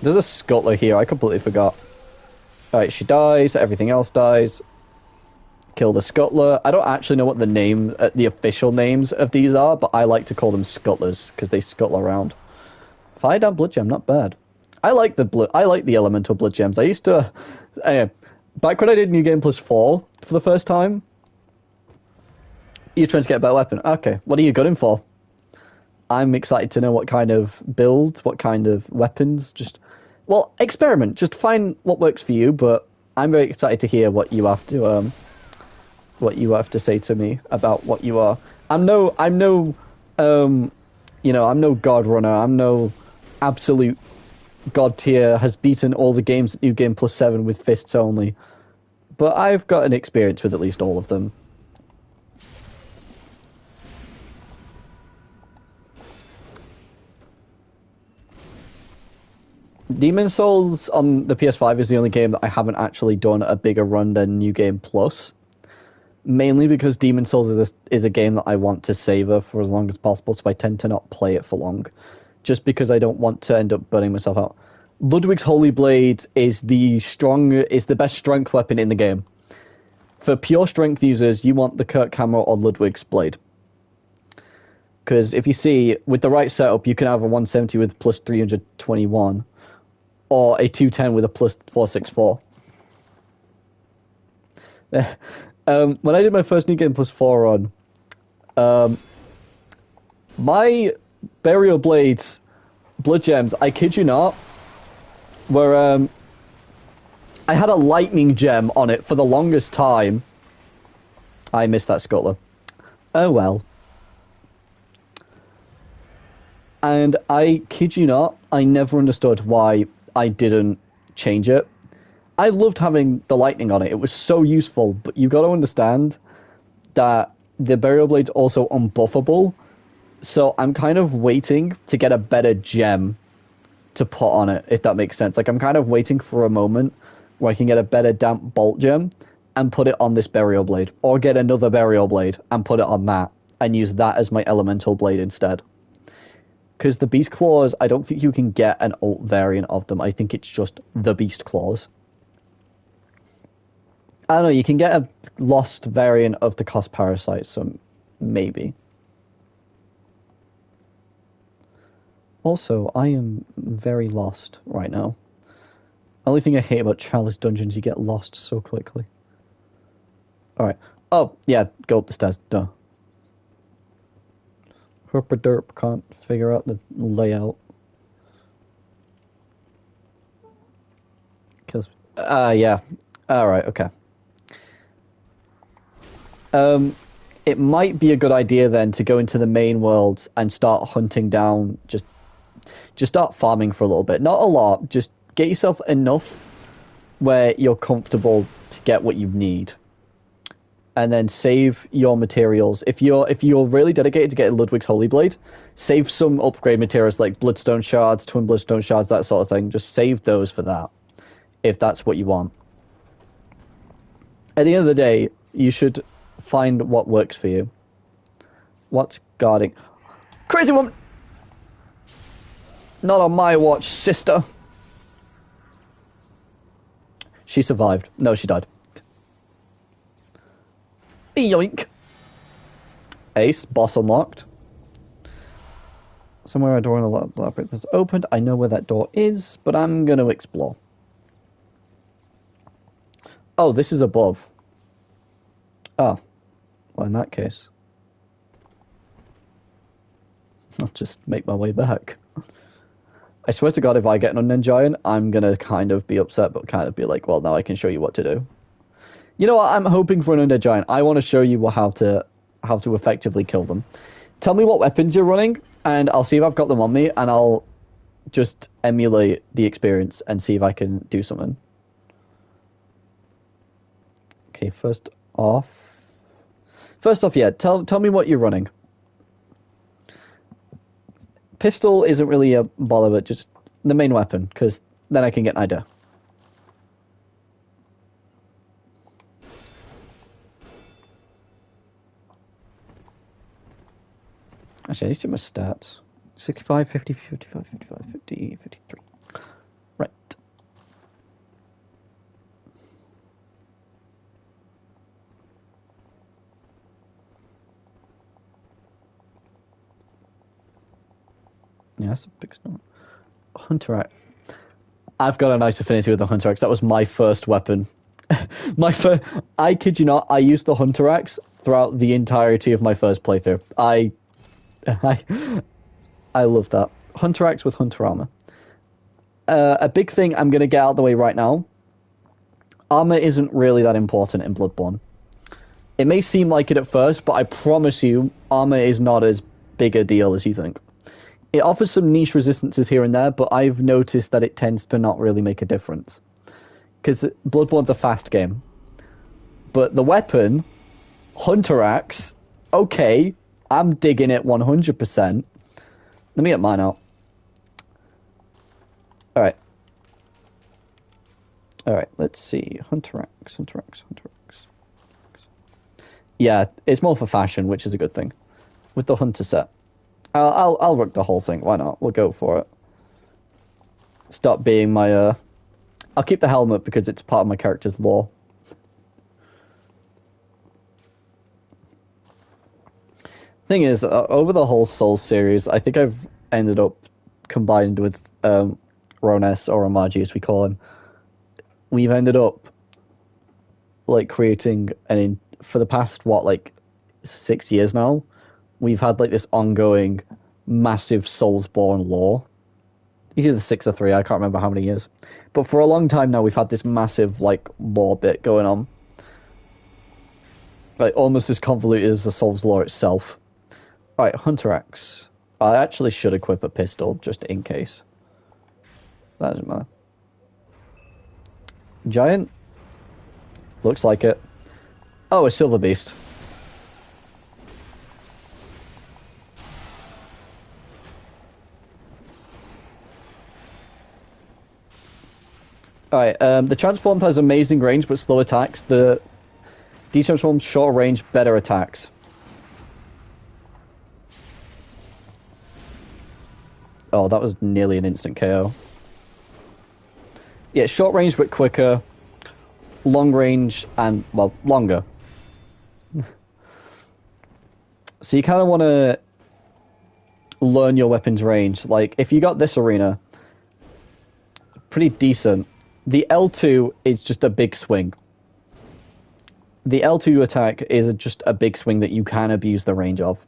There's a scuttler here. I completely forgot. Alright, she dies. Everything else dies. Kill the scuttler. I don't actually know what the official names of these are, but I like to call them scuttlers because they scuttle around. Fire down blood gem, not bad. I like the elemental blood gems. I used to, anyway, back when I did New Game Plus 4 for the first time. You're trying to get a better weapon. Okay, what are you gunning for? I'm excited to know what kind of build, what kind of weapons. Well, experiment. Just find what works for you. But I'm very excited to hear what you have to say to me about what you are. I'm no god runner. I'm no absolute god tier. Has beaten all the games at New Game Plus 7 with fists only. But I've got an experience with at least all of them. Demon Souls on the PS5 is the only game that I haven't actually done a bigger run than New Game Plus. Mainly because Demon Souls is a game that I want to savor for as long as possible, so I tend to not play it for long. Just because I don't want to end up burning myself out. Ludwig's Holy Blade is the best strength weapon in the game. For pure strength users, you want the Kirk Hammer or Ludwig's Blade. Because if you see, with the right setup, you can have a 170 with plus 321. Or a 210 with a plus 464. When I did my first New Game Plus 4 run, my Burial Blades Blood Gems, I kid you not, were I had a lightning gem on it for the longest time. I missed that scuttler. Oh well. And I kid you not, I never understood why I didn't change it. I loved having the lightning on it. It was so useful, but you got to understand that the Burial Blade's also unbuffable. So I'm kind of waiting to get a better gem to put on it, if that makes sense. Like, I'm kind of waiting for a moment where I can get a better damp bolt gem and put it on this Burial Blade. Or get another Burial Blade and put it on that. And use that as my elemental blade instead. Because the Beast Claws, I don't think you can get an alt variant of them. I think it's just the Beast Claws. I don't know, you can get a lost variant of the Cost Parasite, so maybe. Also, I am very lost right now. Only thing I hate about Chalice Dungeons, you get lost so quickly. Alright. Oh, yeah, go up the stairs. Duh. Herpaderp can't figure out the layout. Kills. Yeah. Alright, okay. It might be a good idea then to go into the main world and start hunting down, just start farming for a little bit. Not a lot, just get yourself enough where you're comfortable to get what you need. And then save your materials. If you're really dedicated to getting Ludwig's Holy Blade, save some upgrade materials like Bloodstone Shards, Twin Bloodstone Shards, that sort of thing. Just save those for that, if that's what you want. At the end of the day, you should find what works for you. What's guarding? Crazy woman! Not on my watch, sister. She survived. No, she died. Yoink. Ace, boss unlocked. Somewhere a door in the labyrinth is opened. I know where that door is, but I'm going to explore. Oh, this is above. Oh. Well, in that case, I'll just make my way back. I swear to God, if I get an undead giant, I'm going to kind of be upset, but kind of be like, well, now I can show you what to do. You know what? I'm hoping for an undead giant. I want to show you how to effectively kill them. Tell me what weapons you're running, and I'll see if I've got them on me, and I'll just emulate the experience and see if I can do something. Okay, first off, yeah, tell me what you're running. Pistol isn't really a bother, but just the main weapon, because then I can get an idea. Actually, I need to check my stats. 65, 50, 55, 55, 50, 53. Right. Yeah, that's a big stone. Hunter Axe. I've got a nice affinity with the Hunter Axe. That was my first weapon. I kid you not, I used the Hunter Axe throughout the entirety of my first playthrough. I love that. Hunter Axe with Hunter Armor. A big thing I'm going to get out of the way right now. Armor isn't really that important in Bloodborne. It may seem like it at first, but I promise you, armor is not as big a deal as you think. It offers some niche resistances here and there, but I've noticed that it tends to not really make a difference. Because Bloodborne's a fast game. But the weapon, Hunter Axe, okay, I'm digging it 100%. Let me get mine out. Alright. Alright, let's see. Hunter Axe. Yeah, it's more for fashion, which is a good thing. With the Hunter set. I'll rock the whole thing. Why not? We'll go for it. Stop being my, I'll keep the helmet because it's part of my character's lore. Thing is, over the whole Souls series, I think I've ended up combined with Rones, or Amaji as we call him. We've ended up like creating for the past what, like 6 years now, we've had like this ongoing massive Soulsborne lore. It's either 6 or 3, I can't remember how many years. But for a long time now, we've had this massive like lore bit going on. Like almost as convoluted as the Souls lore itself. Alright, Hunter Axe. I actually should equip a pistol just in case. That doesn't matter. Giant? Looks like it. Oh, a Silver Beast. Alright, the Transformed has amazing range but slow attacks. The Detransformed shorter range, better attacks. Oh, that was nearly an instant KO. Yeah, short range but quicker. Long range and, well, longer. So you kind of want to learn your weapon's range. Like, if you got this arena, pretty decent. The L2 is just a big swing. The L2 attack is just a big swing that you can abuse the range of.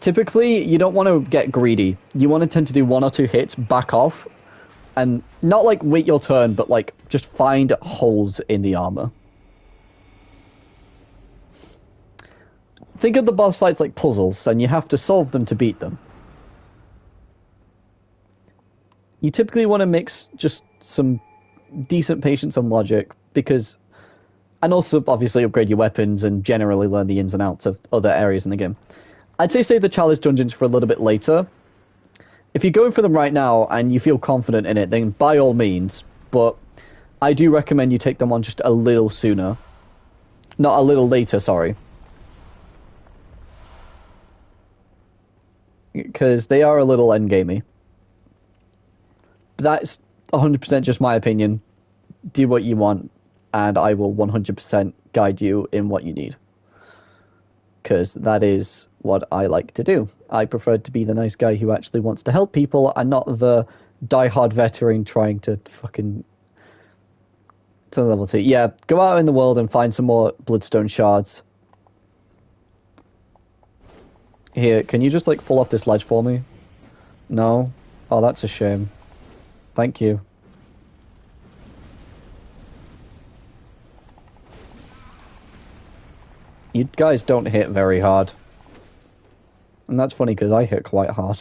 Typically, you don't want to get greedy. You want to tend to do 1 or 2 hits, back off, and not like wait your turn, but like just find holes in the armor. Think of the boss fights like puzzles, and you have to solve them to beat them. You typically want to mix just some decent patience and logic, because... And also, obviously, upgrade your weapons and generally learn the ins and outs of other areas in the game. I'd say save the challenge dungeons for a little bit later. If you're going for them right now and you feel confident in it, then by all means. But I do recommend you take them on just a little sooner. Not a little later, sorry. Because they are a little endgamey. But that's 100% just my opinion. Do what you want, and I will 100% guide you in what you need. Because that is what I like to do. I prefer to be the nice guy who actually wants to help people and not the diehard veteran trying to fucking... to level 2. Yeah, go out in the world and find some more bloodstone shards. Here, can you just, like, fall off this ledge for me? No? Oh, that's a shame. Thank you. You guys don't hit very hard. And that's funny, because I hit quite hard.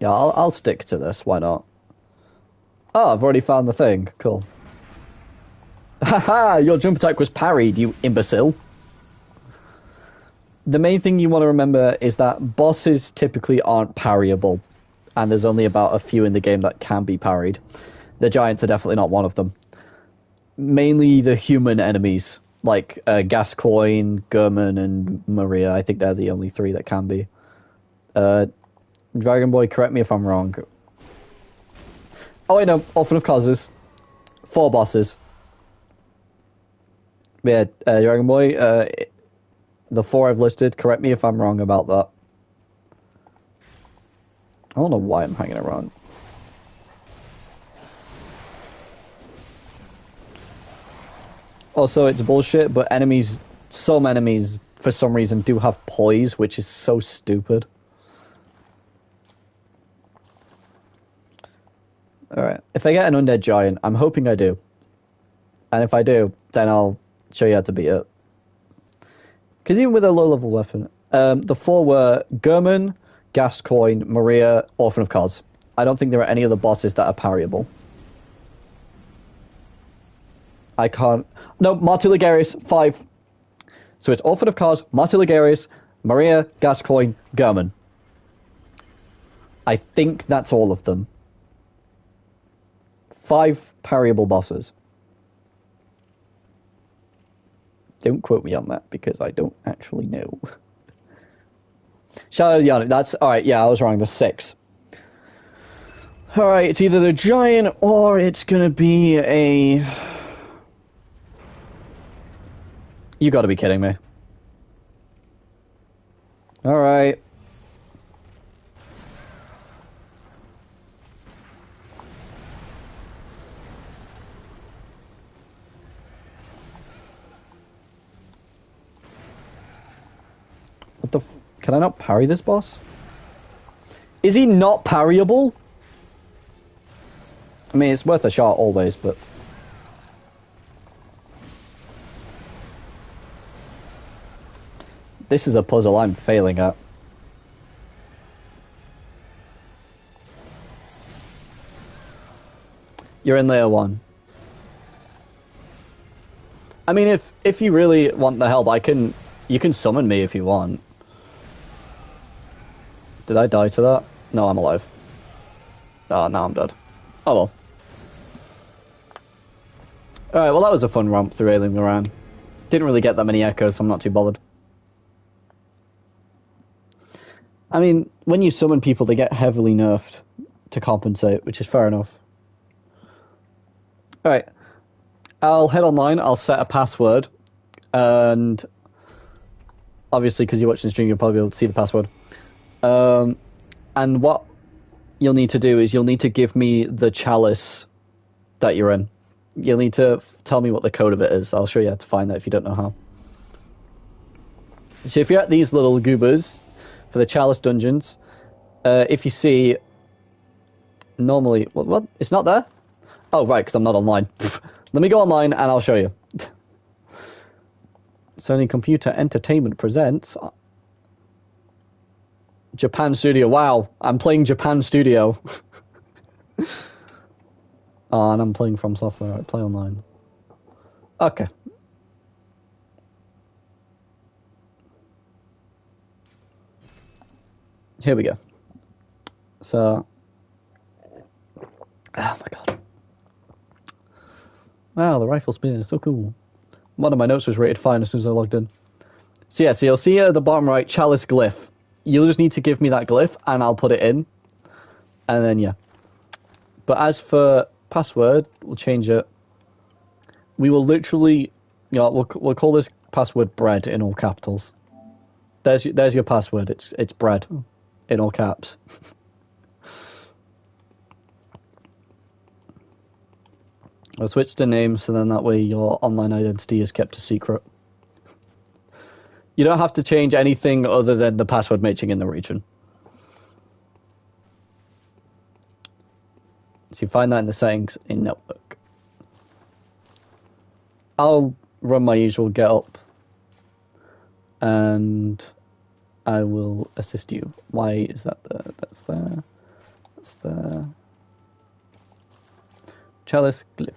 Yeah, I'll stick to this, why not? Oh, I've already found the thing. Cool. Haha, your jump attack was parried, you imbecile. The main thing you want to remember is that bosses typically aren't parryable. And there's only about a few in the game that can be parried. The giants are definitely not one of them. Mainly the human enemies, like Gascoigne, Gurman, and Maria. I think they're the only 3 that can be. Dragon Boy, correct me if I'm wrong. Oh, I know. Orphan of Causes. 4 bosses. Yeah, Dragon Boy, the 4 I've listed, correct me if I'm wrong about that. I don't know why I'm hanging around. Also, it's bullshit, but some enemies, for some reason, do have poise, which is so stupid. Alright, if I get an undead giant, I'm hoping I do. And if I do, then I'll show you how to beat it. Because even with a low-level weapon, the 4 were Gurman, Gascoigne, Maria, Orphan of Cos. I don't think there are any other bosses that are parryable. I can't... No, Marty Ligarius, 5. So it's Orphan of Cos, Marty Ligarius, Maria, Gascoigne, Gurman. I think that's all of them. 5 parryable bosses. Don't quote me on that, because I don't actually know. Shadow of the Yawning, that's... Alright, yeah, I was wrong, there's 6. Alright, it's either the giant, or it's gonna be a... You gotta be kidding me. Alright. the can I not parry this boss? Is he not parryable? I mean, it's worth a shot always, but... This is a puzzle I'm failing at. You're in layer 1. I mean, if you really want the help, you can summon me if you want. Did I die to that? No, I'm alive. Oh, now I'm dead. Oh well. Alright, well that was a fun romp through Alien Moran. Didn't really get that many echoes, so I'm not too bothered. I mean, when you summon people, they get heavily nerfed to compensate, which is fair enough. Alright. I'll head online, I'll set a password, and obviously because you're watching the stream, you'll probably be able to see the password. And what you'll need to do is you'll need to give me the chalice that you're in. You'll need to tell me what the code of it is. I'll show you how to find that if you don't know how. So if you're at these little goobers for the chalice dungeons, if you see... Normally... What? It's not there? Oh, right, because I'm not online. Let me go online and I'll show you. Sony Computer Entertainment presents... Japan Studio. Wow, I'm playing Japan Studio. Oh, and I'm playing From Software. Right, play online. Okay. Here we go. So... Oh my god. Wow, the rifle spin is so cool. One of my notes was rated fine as soon as I logged in. So yeah, so you'll see at the bottom right, chalice glyph. You'll just need to give me that glyph, and I'll put it in. And then, yeah. But as for password, we'll change it. We will literally... You know, we'll call this password bread in all capitals. There's your password. It's bread in all caps. I'll switch the name so then that way your online identity is kept a secret. You don't have to change anything other than the password matching in the region. So you find that in the settings in Network. I'll run my usual get up and I will assist you. Why is that there? That's there. That's there. Chalice glyph.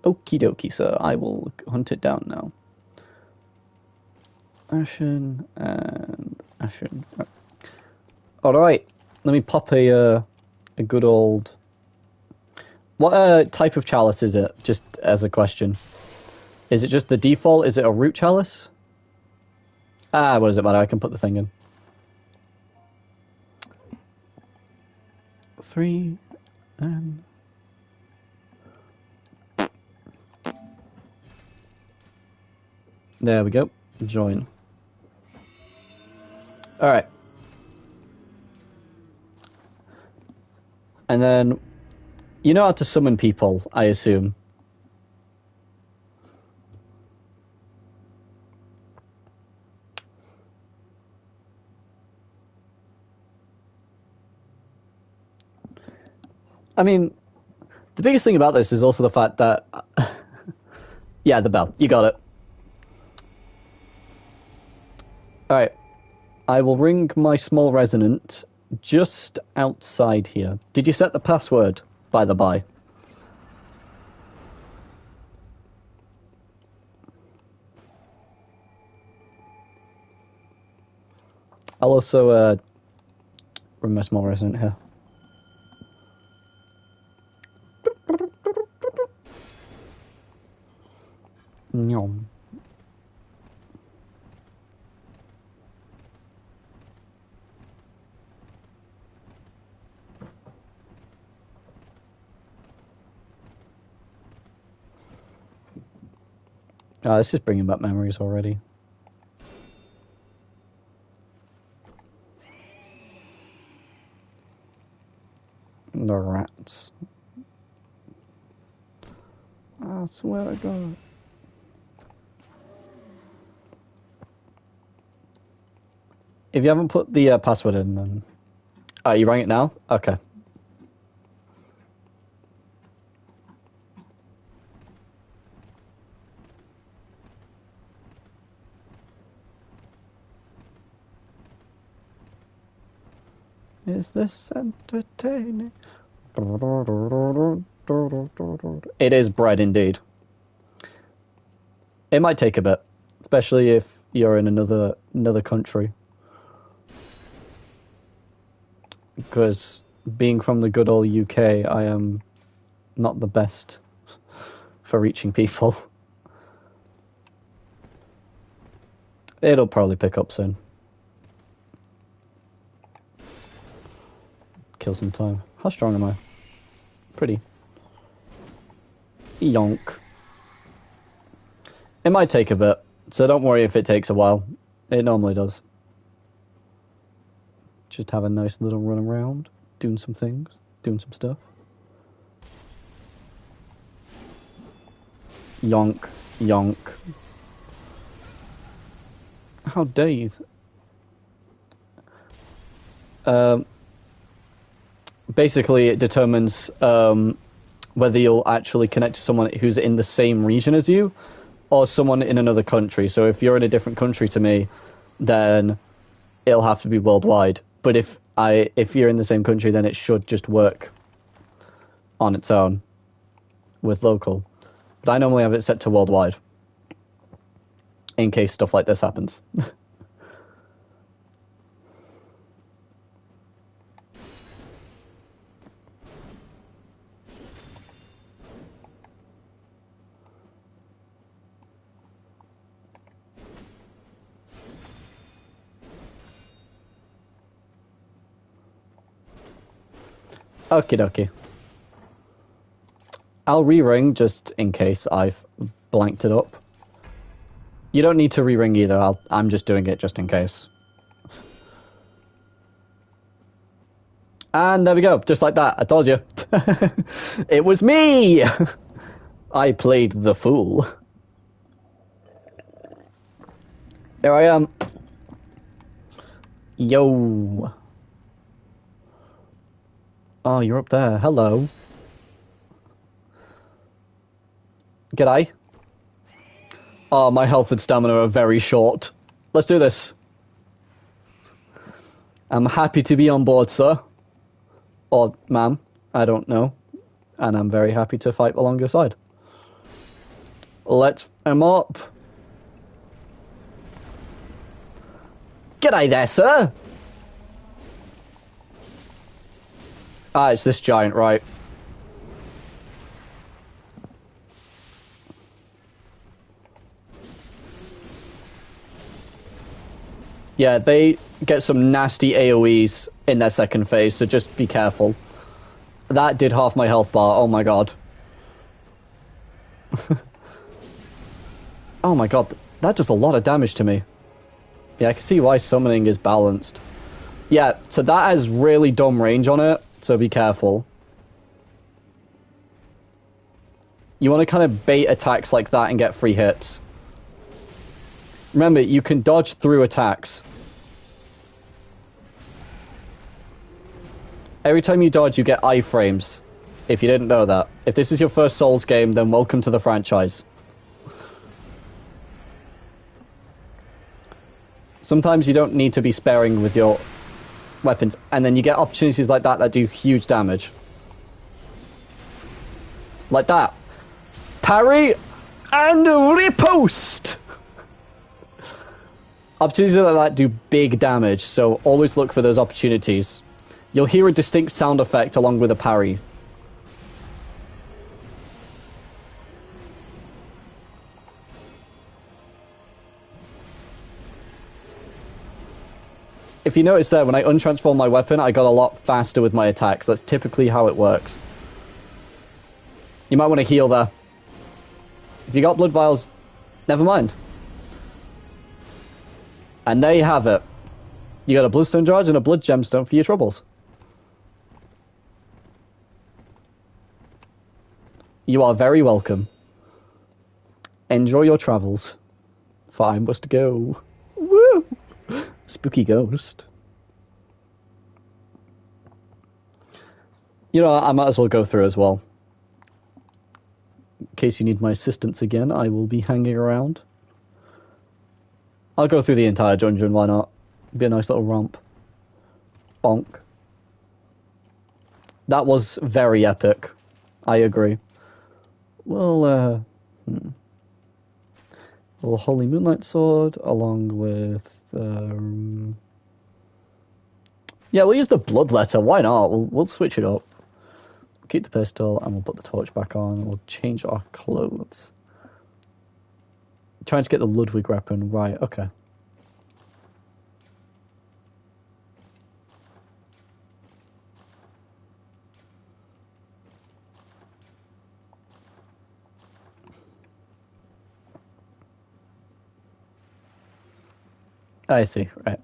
Okie dokie, sir. I will hunt it down now. Ashen and Ashen. Alright. Let me pop a good old... What type of chalice is it? Just as a question. Is it just the default? Is it a root chalice? Ah, what does it matter? I can put the thing in. 3 and... There we go. Join. Alright. And then, you know how to summon people, I assume. I mean, the biggest thing about this is also the fact that... yeah, the bell. You got it. Alright. I will ring my small resonant just outside here. Did you set the password, by the by? I'll also ring my small resonant here. Nyom. Ah, this is bringing back memories already. The rats. I swear to God. If you haven't put the password in, then... Are you writing it now? Okay. Is this entertaining? It is bread indeed. It might take a bit, especially if you're in another country. Because being from the good old UK, I am not the best for reaching people. It'll probably pick up soon. Kill some time. How strong am I? Pretty. Yonk. It might take a bit, so don't worry if it takes a while. It normally does. Just have a nice little run around, doing some things, doing some stuff. Yonk, yonk. How dare you? Basically, it determines whether you'll actually connect to someone who's in the same region as you, or someone in another country. So if you're in a different country to me, then it'll have to be worldwide. But if you're in the same country, then it should just work on its own with local. But I normally have it set to worldwide in case stuff like this happens. Okie dokie. I'll re-ring just in case I've blanked it up. You don't need to re-ring either. I'm just doing it just in case. And there we go, just like that. I told you. It was me! I played the fool. Here I am. Yo. Oh, you're up there. Hello. G'day. Oh, my health and stamina are very short. Let's do this. I'm happy to be on board, sir. Or ma'am. I don't know. And I'm very happy to fight along your side. Let's him up. G'day there, sir. Ah, it's this giant, right. Yeah, they get some nasty AoEs in their second phase, so just be careful. That did half my health bar, oh my god. Oh my god, that does a lot of damage to me. Yeah, I can see why summoning is balanced. Yeah, so that has really dumb range on it, so be careful. You want to kind of bait attacks like that and get free hits. Remember, you can dodge through attacks. Every time you dodge, you get iframes. If you didn't know that. If this is your first Souls game, then welcome to the franchise. Sometimes you don't need to be sparing with your weapons, and then you get opportunities like that that do huge damage. Like that. Parry and riposte! Opportunities like that do big damage, so always look for those opportunities. You'll hear a distinct sound effect along with a parry. If you notice there, when I untransformed my weapon, I got a lot faster with my attacks. That's typically how it works. You might want to heal there. If you got blood vials, never mind. And there you have it. You got a bloodstone charge and a blood gemstone for your troubles. You are very welcome. Enjoy your travels, for I must go. Woo! Spooky ghost. You know, I might as well go through as well. In case you need my assistance again, I will be hanging around. I'll go through the entire dungeon, why not? Be a nice little romp. Bonk. That was very epic. I agree. Well, Well, Holy Moonlight Sword, along with... yeah, we'll use the Bloodletter. Why not? We'll switch it up. Keep the pistol, and we'll put the torch back on. We'll change our clothes. Trying to get the Ludwig weapon. Right, okay. I see, right.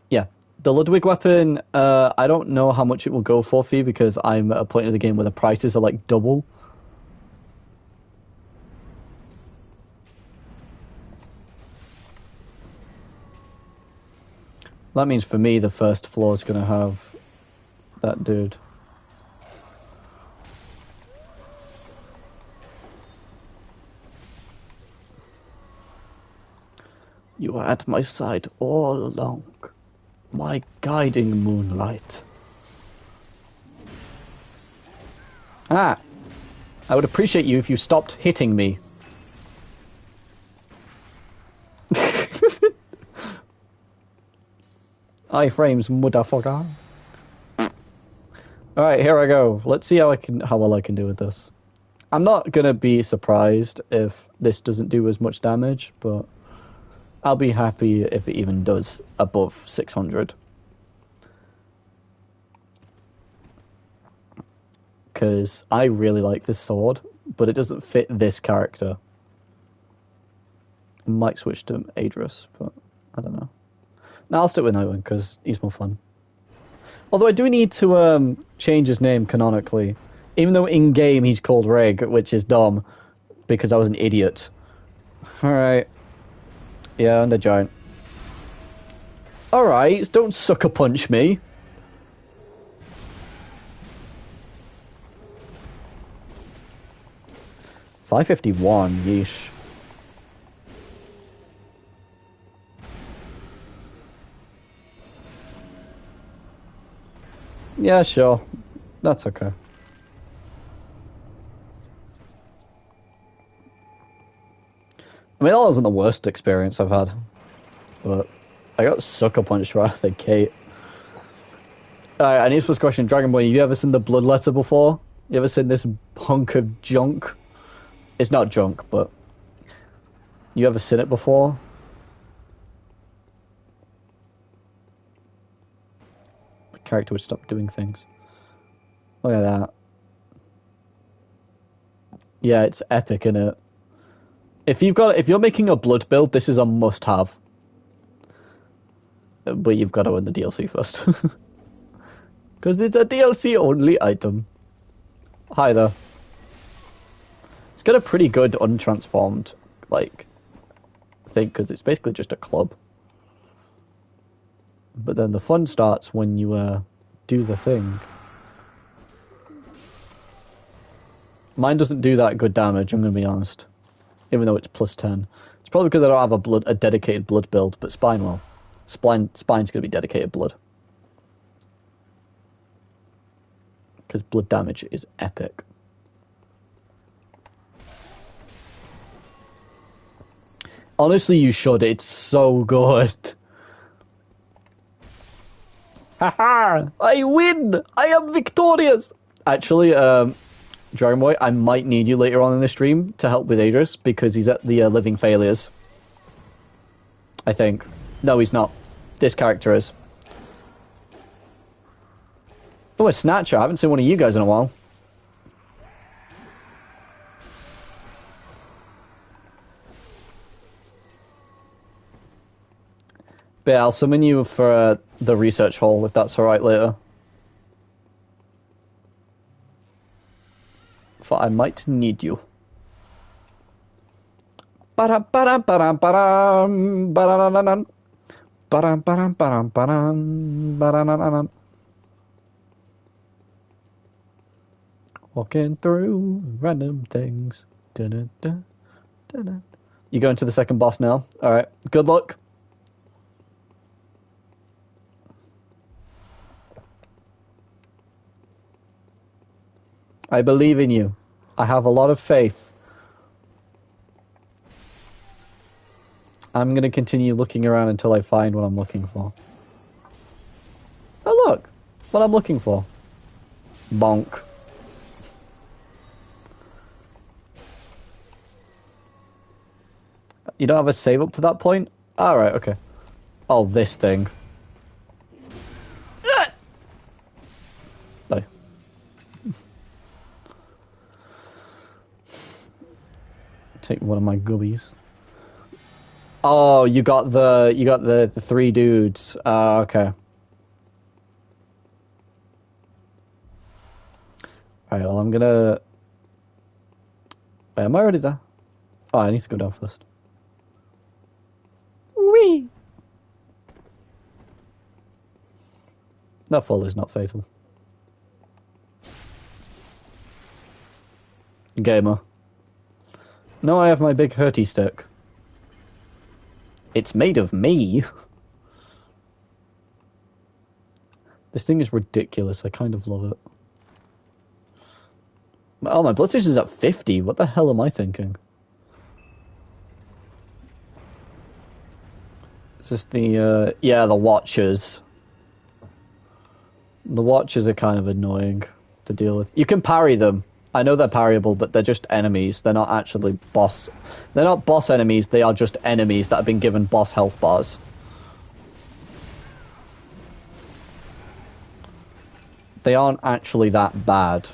Yeah. The Ludwig weapon, I don't know how much it will go for you because I'm at a point in the game where the prices are like double. That means for me, the first floor is going to have that dude. You were at my side all along, my guiding moonlight. Ah, I would appreciate you if you stopped hitting me. Iframes, motherfucker. Alright, here I go. Let's see how well I can do with this. I'm not gonna be surprised if this doesn't do as much damage, but I'll be happy if it even does above 600. Because I really like this sword, but it doesn't fit this character. I might switch to Adris, but I don't know. Now I'll stick with Nightwing because he's more fun. Although I do need to change his name canonically. Even though in-game he's called Rig, which is dumb, because I was an idiot. Alright. Yeah, and a giant. Alright, don't sucker punch me. $551, yeesh. Yeah, sure. That's okay. I mean, that wasn't the worst experience I've had. But I got sucker punched right out of the gate. Alright, I need to ask a question. Dragon Boy, you ever seen the Bloodletter before? You ever seen this hunk of junk? It's not junk, but... You ever seen it before? The character would stop doing things. Look at that. Yeah, it's epic, innit? If you're making a blood build, this is a must-have. But you've got to win the DLC first. Because it's a DLC-only item. Hi there. It's got a pretty good untransformed, like, thing, because it's basically just a club. But then the fun starts when you, do the thing. Mine doesn't do that good damage, I'm going to be honest. Even though it's plus 10. It's probably because I don't have a dedicated blood build, but Spine will. Spine's going to be dedicated blood. Because blood damage is epic. Honestly, you should. It's so good. Haha! I win! I am victorious! Actually, Dragon Boy, I might need you later on in the stream to help with Adris, because he's at the Living Failures. I think. No, he's not. This character is. Oh, a Snatcher. I haven't seen one of you guys in a while. But yeah, I'll summon you for the research hall, if that's alright later. For I might need you. Ba-dum, ba-dum, ba-dum, ba-dum, ba-dum. Walking through random things. Da-da-da, da-da. You going to the second boss now? Alright, good luck. I believe in you. I have a lot of faith. I'm going to continue looking around until I find what I'm looking for. Oh, look. What I'm looking for. Bonk. You don't have a save up to that point? Alright, okay. Oh, this thing. No. Take one of my gubbies. Oh, you got the three dudes. Okay. Alright, well I'm gonna... Wait, am I already there? Oh, I need to go down first. Whee! That fall is not fatal. Gamer. No, I have my big hurty stick. It's made of me. This thing is ridiculous. I kind of love it. Oh, my blood station's at 50. What the hell am I thinking? It's just the, yeah, the Watchers. The Watchers are kind of annoying to deal with. You can parry them. I know they're parryable, but they're just enemies. They're not actually boss... They're not boss enemies, they are just enemies that have been given boss health bars. They aren't actually that bad.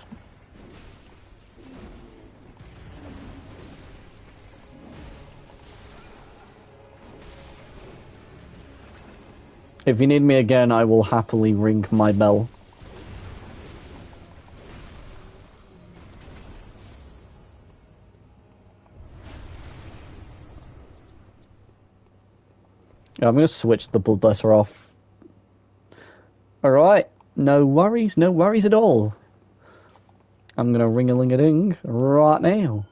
If you need me again, I will happily ring my bell. Yeah, I'm going to switch the Bloodlether off. Alright, no worries at all. I'm going to ring-a-ling-a-ding right now.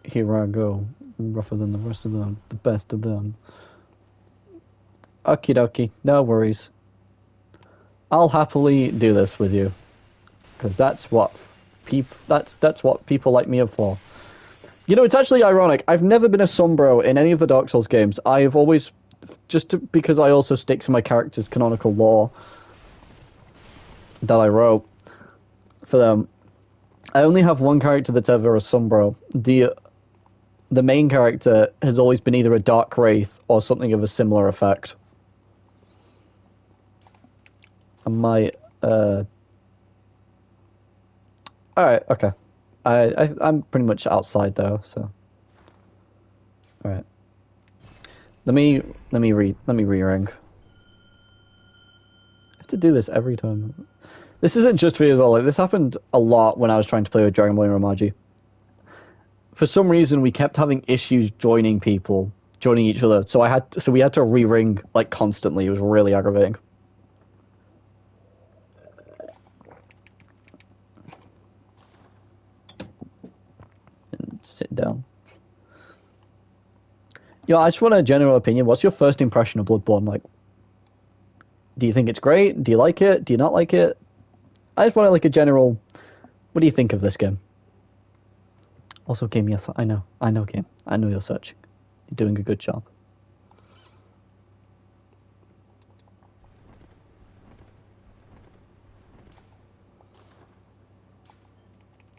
Here I go, rougher than the rest of them, the best of them. Okie dokie, no worries. I'll happily do this with you, because that's what people like me are for. You know, it's actually ironic. I've never been a Sombro in any of the Dark Souls games. I've always, because I also stick to my character's canonical lore that I wrote for them. I only have one character that's ever a Sombro. The main character has always been either a Dark Wraith or something of a similar effect. I might, Alright, okay. I'm pretty much outside though, so. Alright. Let me re-ring. I have to do this every time. This isn't just for you as well, like, this happened a lot when I was trying to play with Dragon Ball and Romaji. For some reason, we kept having issues joining each other, so we had to re-ring, like, constantly. It was really aggravating. And sit down. Yeah, I just want a general opinion. What's your first impression of Bloodborne? Like, do you think it's great? Do you like it? Do you not like it? I just want like a general. What do you think of this game? Also, game, yes, I know, game. I know you're searching. You're doing a good job.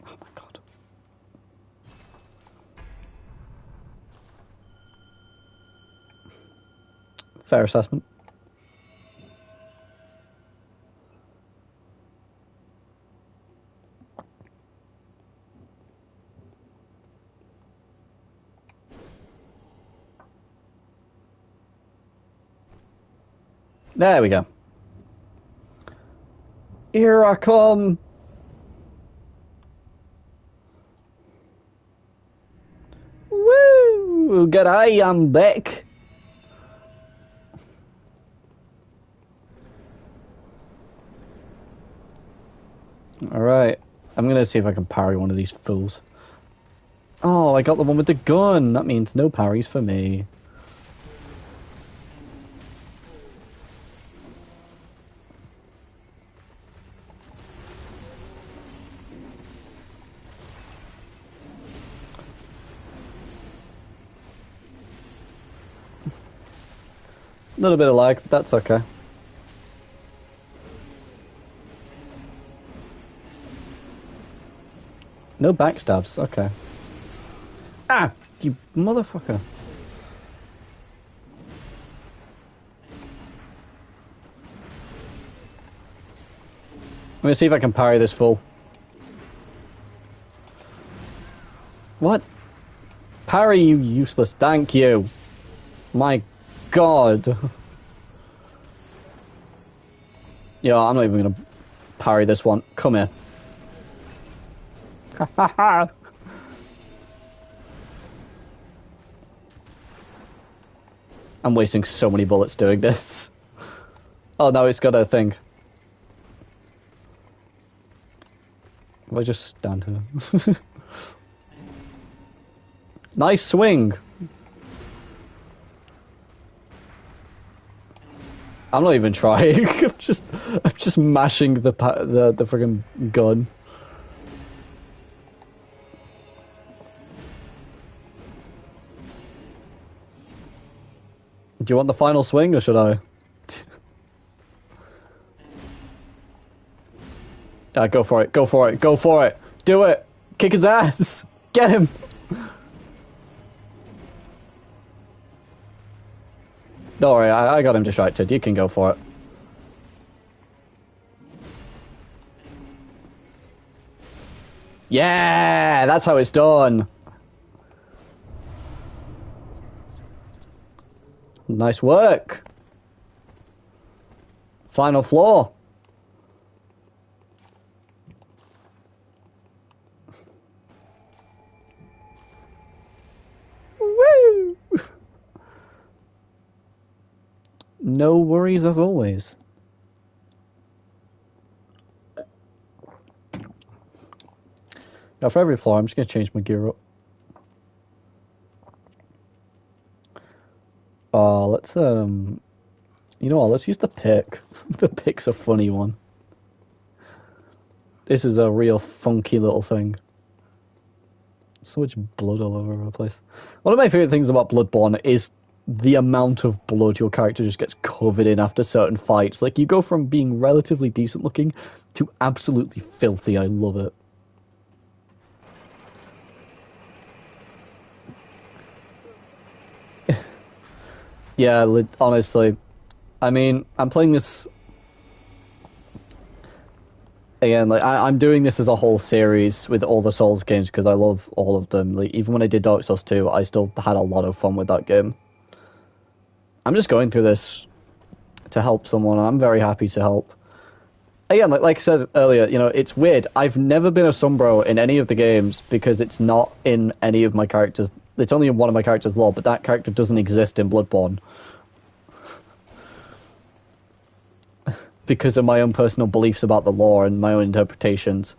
Oh my god. Fair assessment. There we go. Here I come. Woo! G'day, I'm back. Alright. I'm gonna see if I can parry one of these fools. Oh, I got the one with the gun. That means no parries for me. A little bit of lag, but that's okay. No backstabs, okay. Ah! You motherfucker. I'm gonna see if I can parry this fool. What? Parry, you useless. Thank you. My god. Yeah, I'm not even gonna parry this one. Come here. Ha ha ha! I'm wasting so many bullets doing this. Oh, now it's got a thing. If I just stand here. Nice swing. I'm not even trying. I'm just mashing the friggin' gun. Do you want the final swing, or should I? Yeah, go for it. Go for it. Go for it. Do it. Kick his ass. Get him. Don't worry, I got him distracted. You can go for it. Yeah, that's how it's done. Nice work. Final floor. Woo! No worries as always. Now for every floor, I'm just going to change my gear up. Let's, you know what, let's use the pick. The pick's a funny one. This is a real funky little thing. So much blood all over the place. One of my favorite things about Bloodborne is the amount of blood your character just gets covered in after certain fights. Like, you go from being relatively decent looking to absolutely filthy. I love it. Yeah, honestly. I mean, I'm playing this... Again, like, I'm doing this as a whole series with all the Souls games because I love all of them. Like, even when I did Dark Souls 2, I still had a lot of fun with that game. I'm just going through this to help someone, and I'm very happy to help. Again, like I said earlier, you know, it's weird. I've never been a Sombro in any of the games because it's not in any of my characters. It's only in one of my characters' lore, but that character doesn't exist in Bloodborne. Because of my own personal beliefs about the lore and my own interpretations.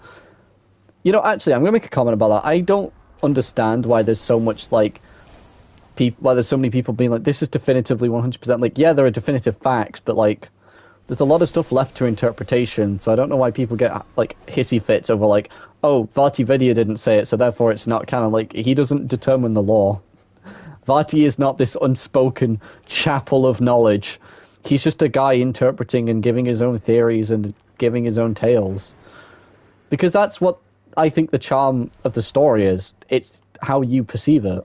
You know, actually, I'm going to make a comment about that. I don't understand why there's so much, like, why there's so many people being like, this is definitively 100%. Like, yeah, there are definitive facts, but, like, there's a lot of stuff left to interpretation, so I don't know why people get, like, hissy fits over, like, oh, Vati Vidya didn't say it, so therefore it's not kind of like, he doesn't determine the law. Vati is not this unspoken chapel of knowledge. He's just a guy interpreting and giving his own theories and giving his own tales. Because that's what I think the charm of the story is. It's how you perceive it.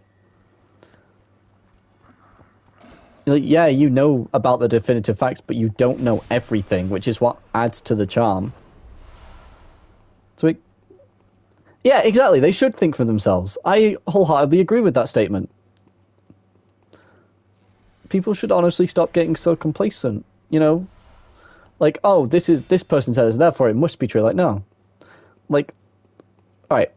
Like, yeah, you know about the definitive facts, but you don't know everything, which is what adds to the charm. So, yeah, exactly. They should think for themselves. I wholeheartedly agree with that statement. People should honestly stop getting so complacent, you know? Like, oh, this person says, therefore it must be true. Like, no. Like, alright.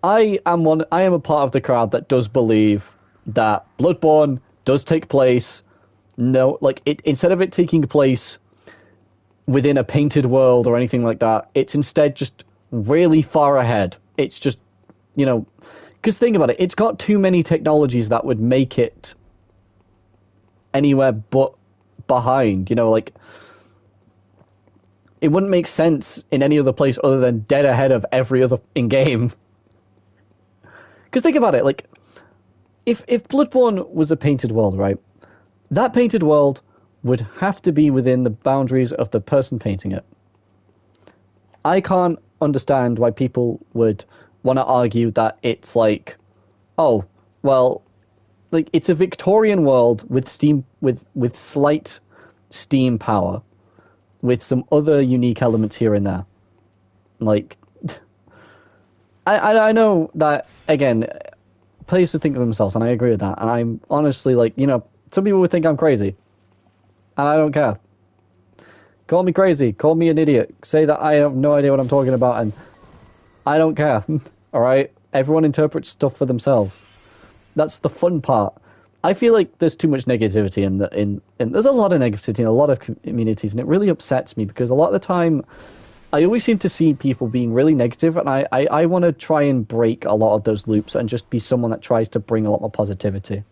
I am a part of the crowd that does believe that Bloodborne does take place, no, like, instead of it taking place within a painted world or anything like that. It's instead just really far ahead. It's just, you know, because think about it, it's got too many technologies that would make it anywhere but behind, you know, like, it wouldn't make sense in any other place other than dead ahead of every other in-game. Because think about it, like, if Bloodborne was a painted world, right, that painted world would have to be within the boundaries of the person painting it. I can't understand why people would want to argue that it's like, oh, well, like, it's a Victorian world with steam, with slight steam power, with some other unique elements here and there. Like, I know that, again, players should think of themselves, and I agree with that. And I'm honestly, like, you know, some people would think I'm crazy, and I don't care. Call me crazy, call me an idiot, say that I have no idea what I'm talking about, and I don't care. All right? Everyone interprets stuff for themselves. That's the fun part. I feel like there's too much negativity in there's a lot of negativity in a lot of communities, and it really upsets me because a lot of the time I always seem to see people being really negative, and I want to try and break a lot of those loops and just be someone that tries to bring a lot more positivity.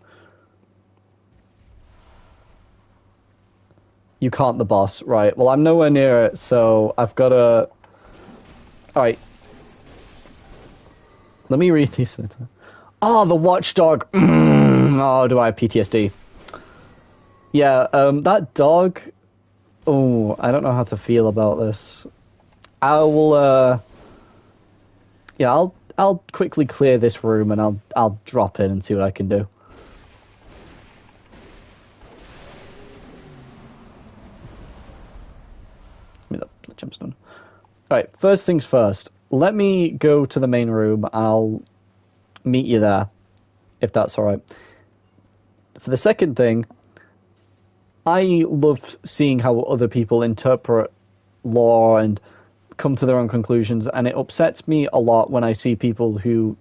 You can't the boss, right? Well, I'm nowhere near it, so I've got to... Alright. Let me read these. Oh, the watchdog! Oh, do I have PTSD? Yeah, that dog... Oh, I don't know how to feel about this. I will, yeah, I'll quickly clear this room and I'll drop in and see what I can do. Give me the gemstone. Alright, first things first. Let me go to the main room. I'll meet you there, if that's alright. For the second thing, I love seeing how other people interpret lore and come to their own conclusions, and it upsets me a lot when I see people who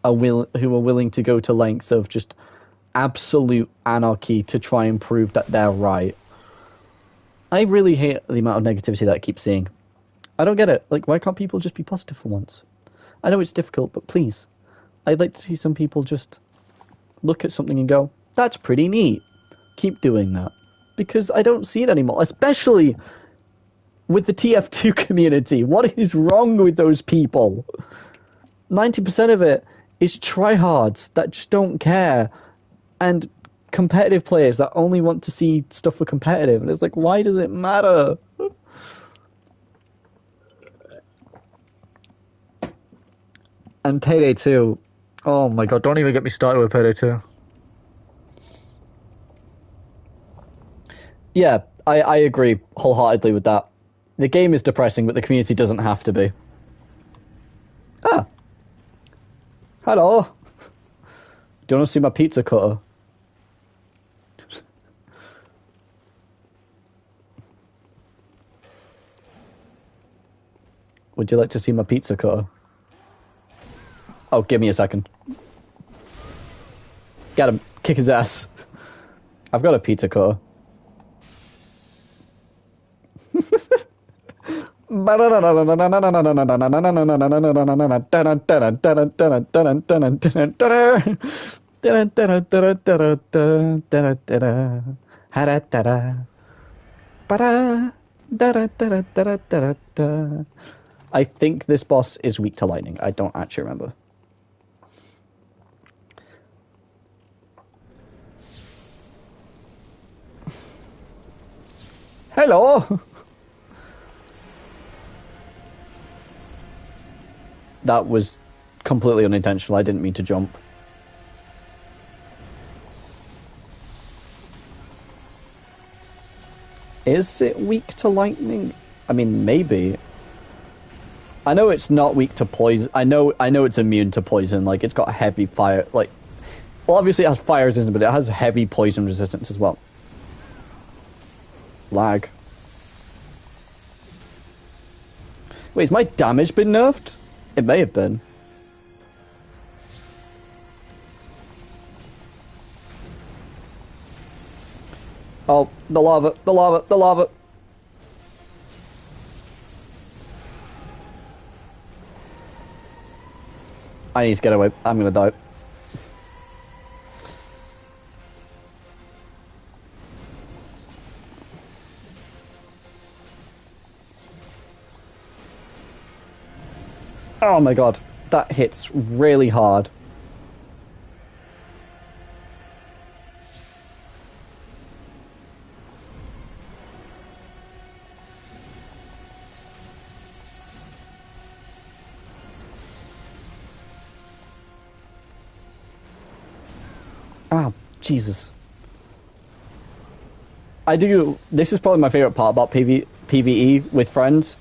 are willing to go to lengths of just absolute anarchy to try and prove that they're right. I really hate the amount of negativity that I keep seeing. I don't get it. Like, why can't people just be positive for once? I know it's difficult, but please. I'd like to see some people just look at something and go, that's pretty neat. Keep doing that. Because I don't see it anymore, especially with the TF2 community. What is wrong with those people? 90% of it is tryhards that just don't care, and competitive players that only want to see stuff for competitive. And it's like, why does it matter? And Payday 2. Oh my god, don't even get me started with Payday 2. Yeah, I agree wholeheartedly with that. The game is depressing, but the community doesn't have to be. Ah. Hello. Do you want to see my pizza cutter? Would you like to see my pizza cutter? Oh, give me a second. Get him. Kick his ass. I've got a pizza cutter. I think this boss is weak to lightning. I don't actually remember. Hello! That was completely unintentional. I didn't mean to jump. Is it weak to lightning? I mean, maybe. I know it's not weak to poison. I know it's immune to poison. Like, it's got heavy fire. Like, well, obviously it has fire resistance, but it has heavy poison resistance as well. Lag. Wait, has my damage been nerfed? It may have been. Oh, the lava, the lava, the lava. I need to get away. I'm gonna die. Oh my god. That hits really hard. Ah, Jesus. This is probably my favorite part about PvE with friends.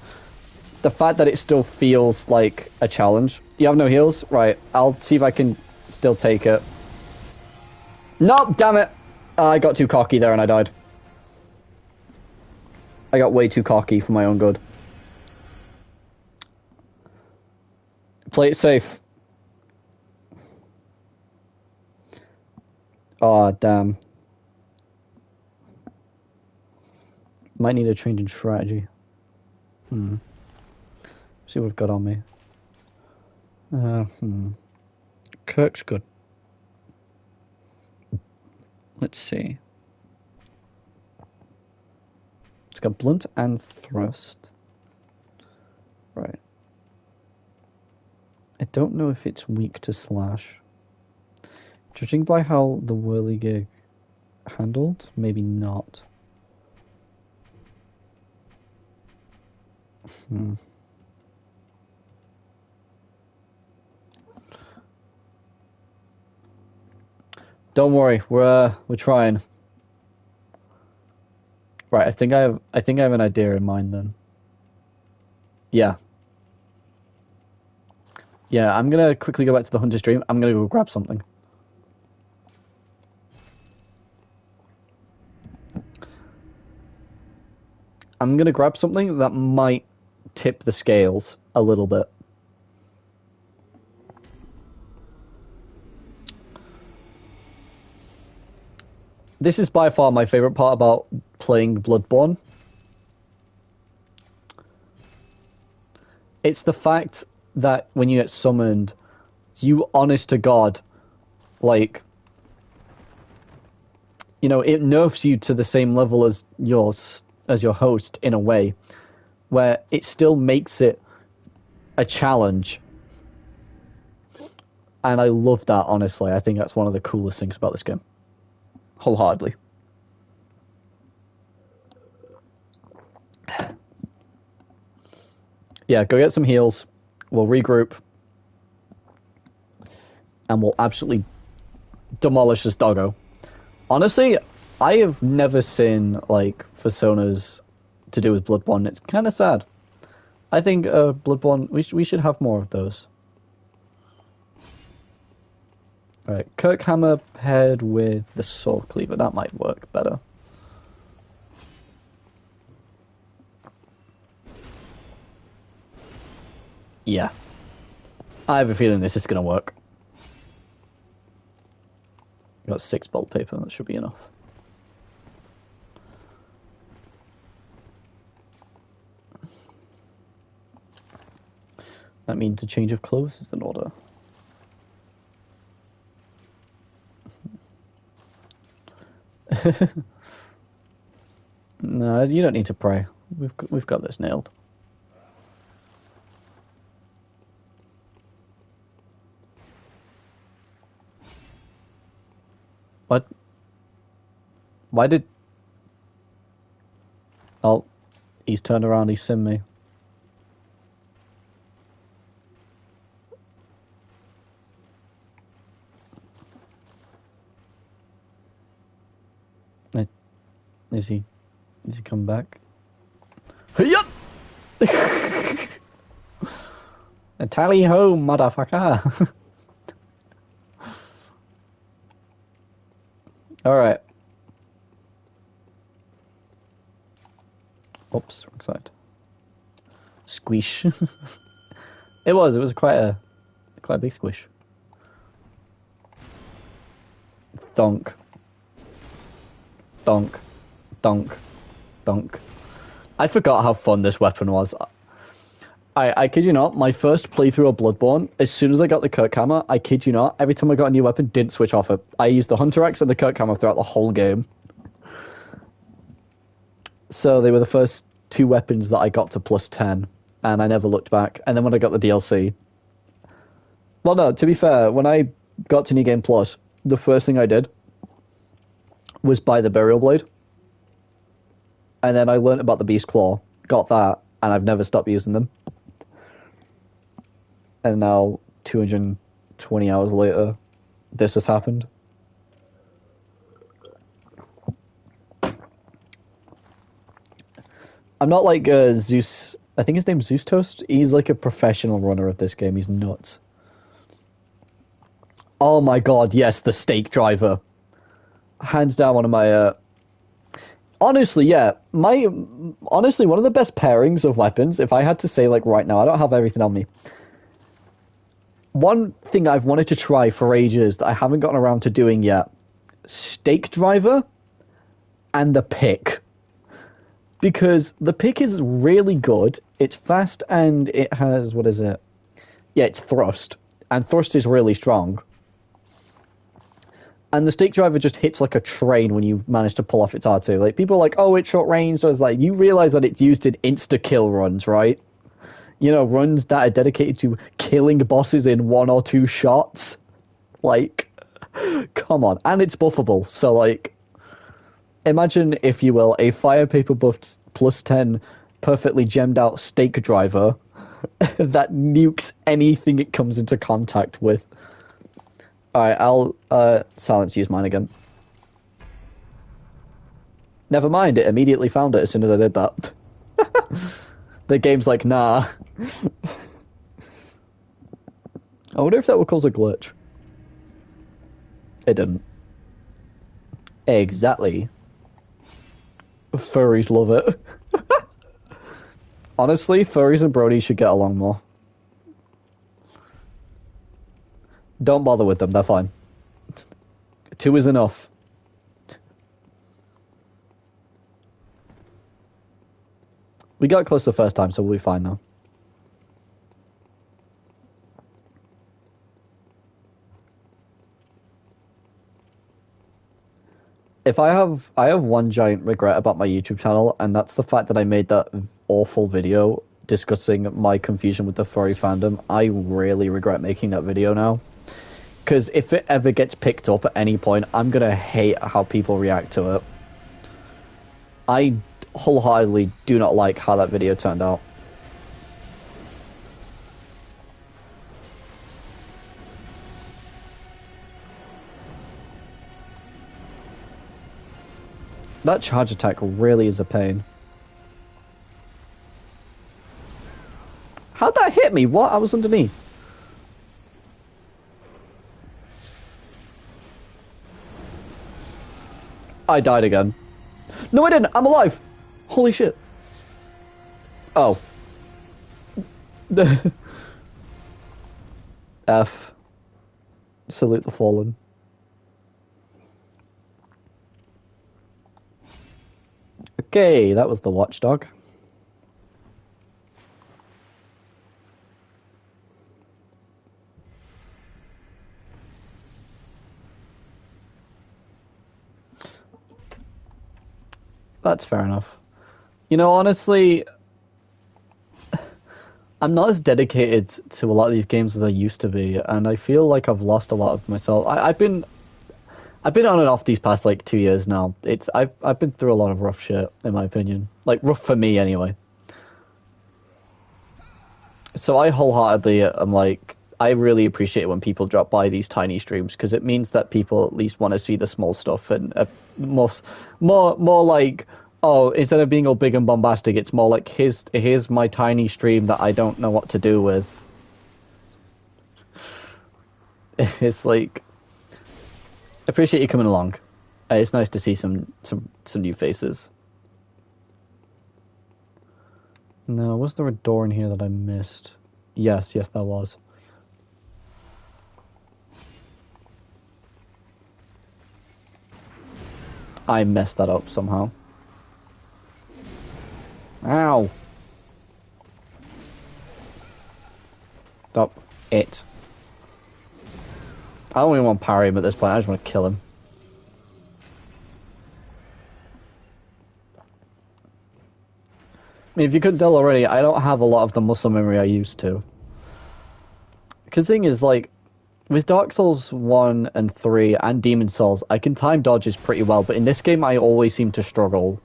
The fact that it still feels like a challenge. You have no heals? Right, I'll see if I can still take it. Nope, damn it! I got too cocky there and I died. I got way too cocky for my own good. Play it safe. Oh, damn. Might need a change in strategy. See what we've got on me. Kirk's good. Let's see. It's got blunt and thrust. Right. I don't know if it's weak to slash. Judging by how the whirligig handled, maybe not. Don't worry, we're trying. Right, I think I have an idea in mind then. Yeah. Yeah, I'm gonna quickly go back to the hunter stream. I'm gonna go grab something. I'm gonna grab something that might tip the scales a little bit. This is by far my favorite part about playing Bloodborne. It's the fact that when you get summoned, you honest to God, like, you know, it nerfs you to the same level as your host in a way, where it still makes it a challenge. And I love that, honestly. I think that's one of the coolest things about this game. Wholeheartedly. Yeah, go get some heals. We'll regroup. And we'll absolutely demolish this doggo. Honestly, I have never seen, like, personas to do with Bloodborne. It's kind of sad. I think Bloodborne, we should have more of those. Alright, Kirkhammer paired with the Sword Cleaver. That might work better. Yeah. I have a feeling this is going to work. Got 6 bolt paper, that should be enough. That means a change of clothes is in order. No, you don't need to pray. We've got this nailed. What? Why did... Oh, he's turned around, he's seen me. Is he come back? Yup! Tally ho, motherfucker! Alright. Oops, wrong side. Squish. It was quite a big squish. Thunk. Thunk. Thunk. Thunk. I forgot how fun this weapon was. I kid you not, my first playthrough of Bloodborne, as soon as I got the Kirk hammer, I kid you not, every time I got a new weapon, didn't switch off it. I used the Hunter Axe and the Kirk hammer throughout the whole game. So they were the first two weapons that I got to plus 10, and I never looked back. And then when I got the DLC... Well, no, to be fair, when I got to New Game Plus, the first thing I did was buy the Burial Blade. And then I learned about the Beast Claw, got that, and I've never stopped using them. And now, 220 hours later, this has happened. I'm not like Zeus. I think his name's Zeus Toast. He's like a professional runner of this game. He's nuts. Oh my god, yes, the stake driver. Hands down one of my... Honestly, yeah. Honestly, one of the best pairings of weapons, if I had to say, like, right now, I don't have everything on me. One thing I've wanted to try for ages that I haven't gotten around to doing yet. Stake driver and the pick. Because the pick is really good. It's fast and it has... What is it? Yeah, it's thrust. And thrust is really strong. And the stake driver just hits like a train when you manage to pull off its R2. Like, people are like, oh, it's short range. So it's like, you realize that it's used in insta-kill runs, right? You know, runs that are dedicated to killing bosses in 1 or 2 shots. Like, come on. And it's buffable. So, like, imagine, if you will, a fire paper buffed plus 10 perfectly gemmed out stake driver that nukes anything it comes into contact with. Alright, I'll silence use mine again. Never mind, it immediately found it as soon as I did that. The game's like, nah. I wonder if that would cause a glitch. It didn't. Exactly. Furries love it. Honestly, furries and bronies should get along more. Don't bother with them, they're fine. 2 is enough. We got close the first time, so we'll be fine now. If I have one giant regret about my YouTube channel, and that's the fact that I made that awful video discussing my confusion with the furry fandom. I really regret making that video now. Because if it ever gets picked up at any point, I'm going to hate how people react to it. I wholeheartedly do not like how that video turned out. That charge attack really is a pain. How'd that hit me? What? I was underneath. I died again. No, I didn't. I'm alive. Holy shit. Oh. F. Salute the fallen. Okay, that was the watchdog. That's fair enough. You know, honestly, I'm not as dedicated to a lot of these games as I used to be, and I feel like I've lost a lot of myself. I've been on and off these past like 2 years now. I've been through a lot of rough shit, in my opinion. Like, rough for me anyway. So I wholeheartedly am like, I really appreciate it when people drop by these tiny streams, because it means that people at least want to see the small stuff, and more like, oh, instead of being all big and bombastic, it's more like, here's my tiny stream that I don't know what to do with. It's like, I appreciate you coming along. It's nice to see some new faces. No, was there a door in here that I missed? Yes, there was. I messed that up somehow. Ow. Stop it. I don't even want to parry him at this point. I just want to kill him. I mean, if you couldn't tell already, I don't have a lot of the muscle memory I used to. Because the thing is, like, with Dark Souls 1 and 3 and Demon Souls, I can time dodges pretty well, but in this game I always seem to struggle.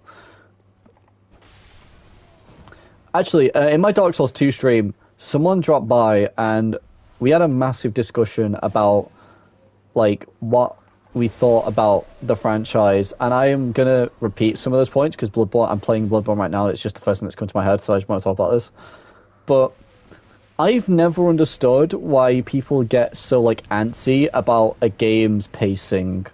Actually, in my Dark Souls 2 stream, someone dropped by and we had a massive discussion about, like, what we thought about the franchise, and I am going to repeat some of those points because I'm playing Bloodborne right now, and it's just the first thing that's come to my head, so I just want to talk about this. But I've never understood why people get so, like, antsy about a game's pacing.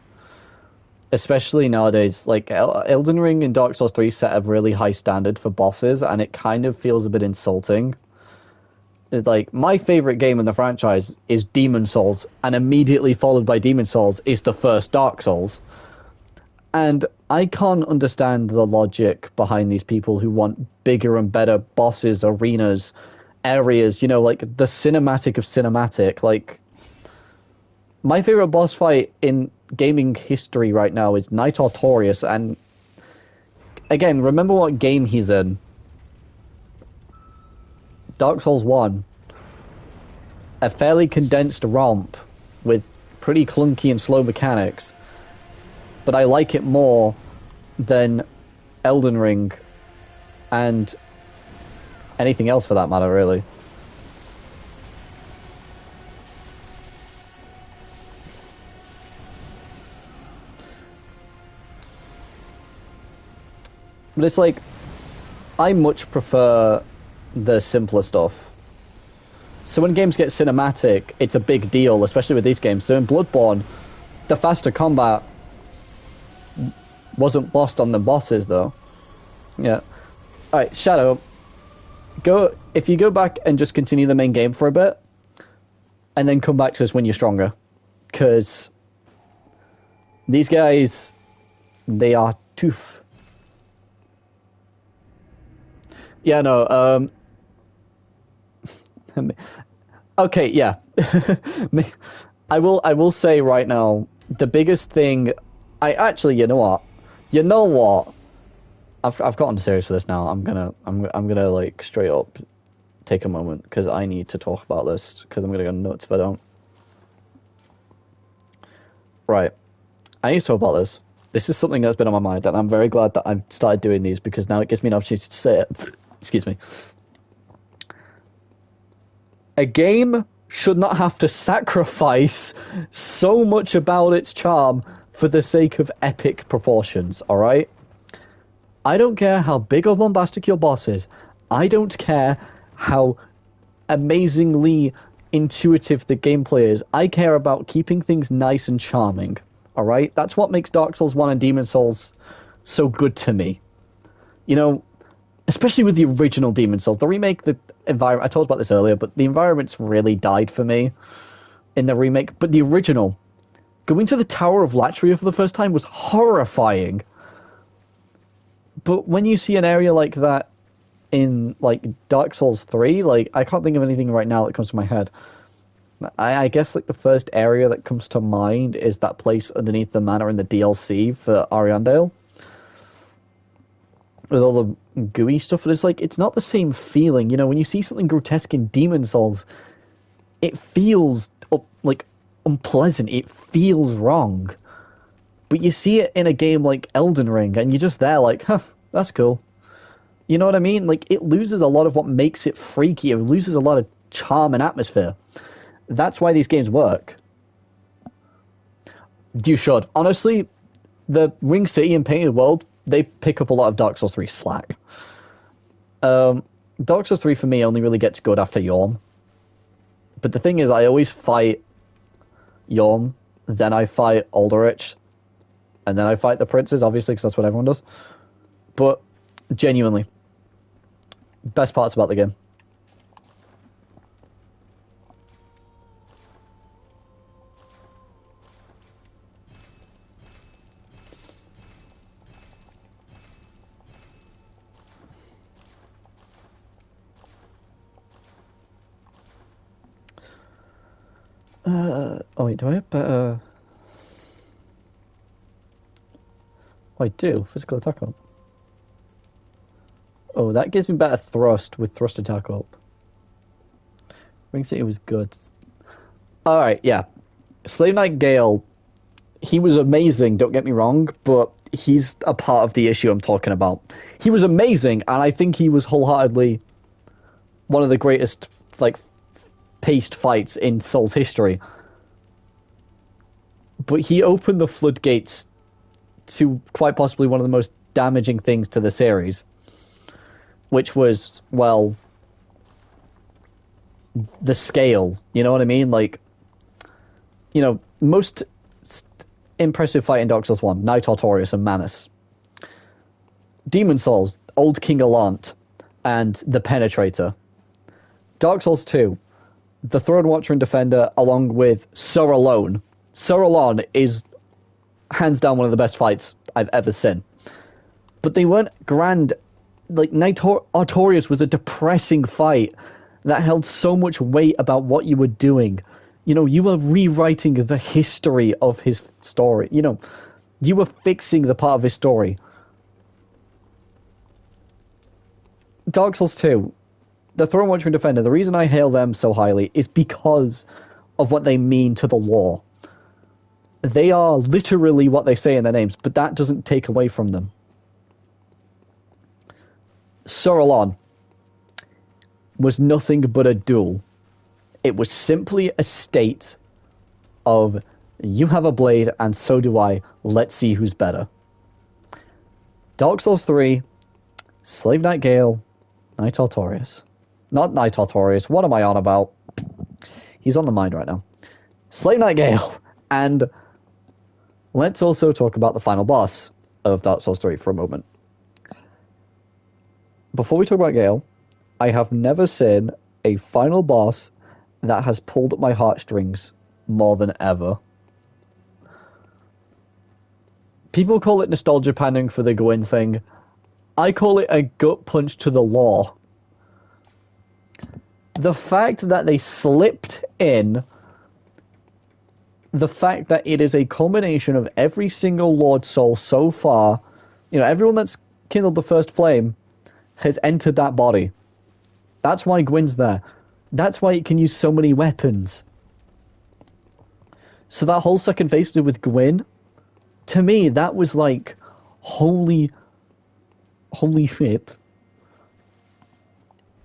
Especially nowadays, like, Elden Ring and Dark Souls 3 set a really high standard for bosses, and it kind of feels a bit insulting. It's like, my favorite game in the franchise is Demon Souls, and immediately followed by Demon Souls is the first Dark Souls. And I can't understand the logic behind these people who want bigger and better bosses, arenas, areas, you know, like the cinematic of cinematic. Like, my favorite boss fight in gaming history right now is Knight Artorias, and again, remember what game he's in. Dark Souls 1. A fairly condensed romp with pretty clunky and slow mechanics, but I like it more than Elden Ring and anything else for that matter, really. But it's like, I much prefer the simpler stuff. So when games get cinematic, it's a big deal, especially with these games. So in Bloodborne, the faster combat wasn't lost on the bosses, though. Yeah. Alright, Shadow, if you go back and just continue the main game for a bit, and then come back to us when you're stronger. Because these guys, they are tooth. Yeah, no, okay, yeah. I will say right now, the biggest thing, you know what? You know what? I've gotten serious for this now. I'm gonna like straight up take a moment because I need to talk about this because I'm gonna go nuts if I don't. Right. I need to talk about this. This is something that's been on my mind, and I'm very glad that I've started doing these because now it gives me an opportunity to say it. Excuse me. A game should not have to sacrifice so much about its charm for the sake of epic proportions, alright? I don't care how big or bombastic your boss is. I don't care how amazingly intuitive the gameplay is. I care about keeping things nice and charming, alright? That's what makes Dark Souls 1 and Demon Souls so good to me. You know, especially with the original Demon Souls. The remake, the environment, I told about this earlier, but the environments really died for me in the remake. But the original, going to the Tower of Latria for the first time was horrifying. But when you see an area like that in, like, Dark Souls 3, like, I can't think of anything right now that comes to my head. I guess, like, the first area that comes to mind is that place underneath the manor in the DLC for Ariandale. With all the gooey stuff, but it's like, it's not the same feeling. You know, when you see something grotesque in Demon Souls, it feels, like, unpleasant. It feels wrong. But you see it in a game like Elden Ring, and you're just there like, huh, that's cool. You know what I mean? Like, it loses a lot of what makes it freaky. It loses a lot of charm and atmosphere. That's why these games work. You should. Honestly, the Ring City and Painted World, they pick up a lot of Dark Souls 3 slack. Dark Souls 3 for me only really gets good after Yhorm. But the thing is, I always fight Yhorm, then I fight Uldarich, and then I fight the princes, obviously, because that's what everyone does. But, genuinely, best parts about the game. Oh wait, do I have better? Oh, I do. Physical attack up. Oh, that gives me better thrust with thrust attack up. Ring City was good. Alright, yeah. Slave Knight Gale, he was amazing, don't get me wrong, but he's a part of the issue I'm talking about. He was amazing, and I think he was wholeheartedly one of the greatest, like, paced fights in Soul's history. But he opened the floodgates to quite possibly one of the most damaging things to the series, which was, well, the scale. You know what I mean? Like, you know, most impressive fight in Dark Souls 1, Knight Artorias and Manus. Demon Souls, Old King Allant, and the Penetrator. Dark Souls 2, the Throne Watcher and Defender, along with Sur Alone. Sur Alone is hands down one of the best fights I've ever seen. But they weren't grand. Like, Knight Artorias was a depressing fight that held so much weight about what you were doing. You know, you were rewriting the history of his story. You know, you were fixing the part of his story. Dark Souls 2, the Throne Watcher and Defender, the reason I hail them so highly is because of what they mean to the lore. They are literally what they say in their names, but that doesn't take away from them. Sur Alon was nothing but a duel. It was simply a state of, you have a blade and so do I, let's see who's better. Dark Souls 3, Slave Knight Gale, Knight Artorias. Not Knight Artorias, what am I on about? He's on the mind right now. Slave Knight Gale, and let's also talk about the final boss of Dark Souls 3 for a moment. Before we talk about Gale, I have never seen a final boss that has pulled at my heartstrings more than ever. People call it nostalgia panning for the Gwyn thing. I call it a gut punch to the lore. The fact that they slipped in the fact that it is a combination of every single Lord Soul so far, you know, everyone that's kindled the first flame has entered that body. That's why Gwyn's there. That's why it can use so many weapons. So that whole second phase to do with Gwyn, to me, that was like, holy shit.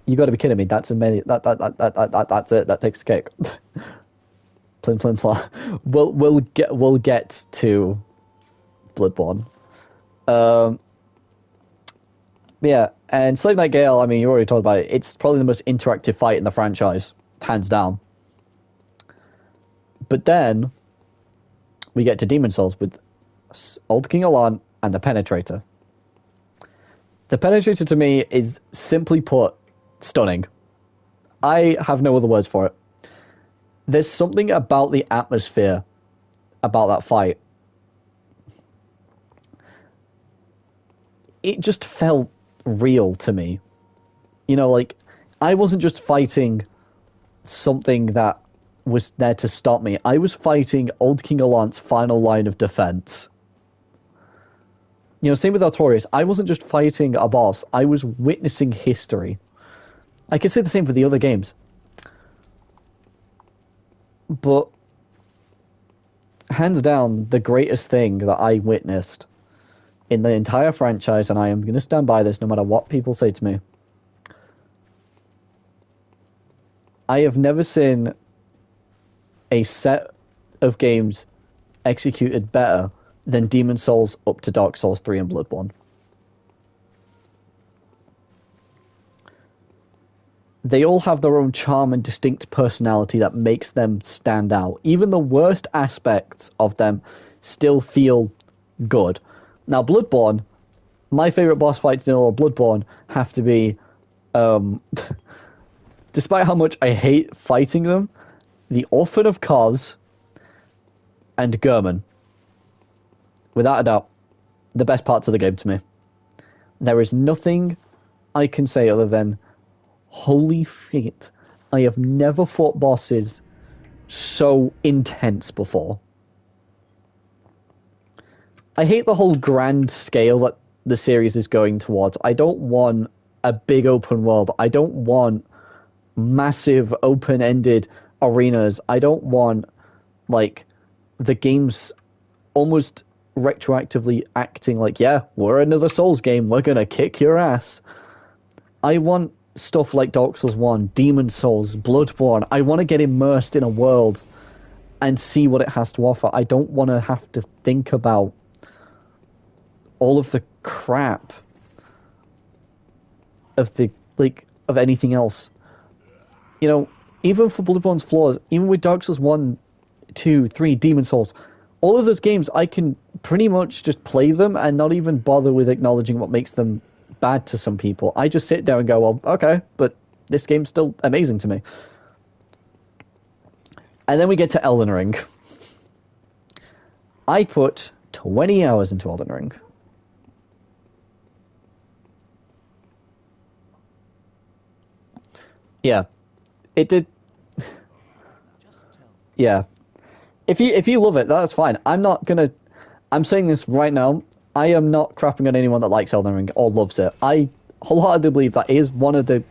You gotta be kidding me. That's amazing. That's it. That takes the cake. Plim plim plam. We'll get to Bloodborne. Yeah, and Slave Knight Gale, I mean, you already talked about it. It's probably the most interactive fight in the franchise, hands down. But then we get to Demon Souls with Old King Allant and the Penetrator. The Penetrator to me is, simply put, stunning. I have no other words for it. There's something about the atmosphere about that fight. It just felt real to me. You know, like, I wasn't just fighting something that was there to stop me. I was fighting Old King Allant's final line of defense. You know, same with Artorias. I wasn't just fighting a boss. I was witnessing history. I could say the same for the other games. But, hands down, the greatest thing that I witnessed in the entire franchise, and I am going to stand by this no matter what people say to me, I have never seen a set of games executed better than Demon Souls up to Dark Souls 3 and Bloodborne. They all have their own charm and distinct personality that makes them stand out. Even the worst aspects of them still feel good. Now, Bloodborne, my favourite boss fights in all of Bloodborne have to be, despite how much I hate fighting them, the Orphan of Kos and Gehrman. Without a doubt, the best parts of the game to me. There is nothing I can say other than, holy shit, I have never fought bosses so intense before. I hate the whole grand scale that the series is going towards. I don't want a big open world. I don't want massive open-ended arenas. I don't want, like, the games almost retroactively acting like, yeah, we're another Souls game, we're gonna kick your ass. I want stuff like Dark Souls 1, Demon Souls, Bloodborne. I want to get immersed in a world and see what it has to offer. I don't want to have to think about all of the crap of of anything else. You know, even for Bloodborne's flaws, even with Dark Souls 1, 2, 3, Demon Souls, all of those games, I can pretty much just play them and not even bother with acknowledging what makes them bad to some people. I just sit there and go, well, okay, but this game's still amazing to me. And then we get to Elden Ring. I put 20 hours into Elden Ring. Yeah, it did. Yeah, if you love it, that's fine. I'm saying this right now. I am not crapping on anyone that likes Elden Ring or loves it. I wholeheartedly believe that is one of the.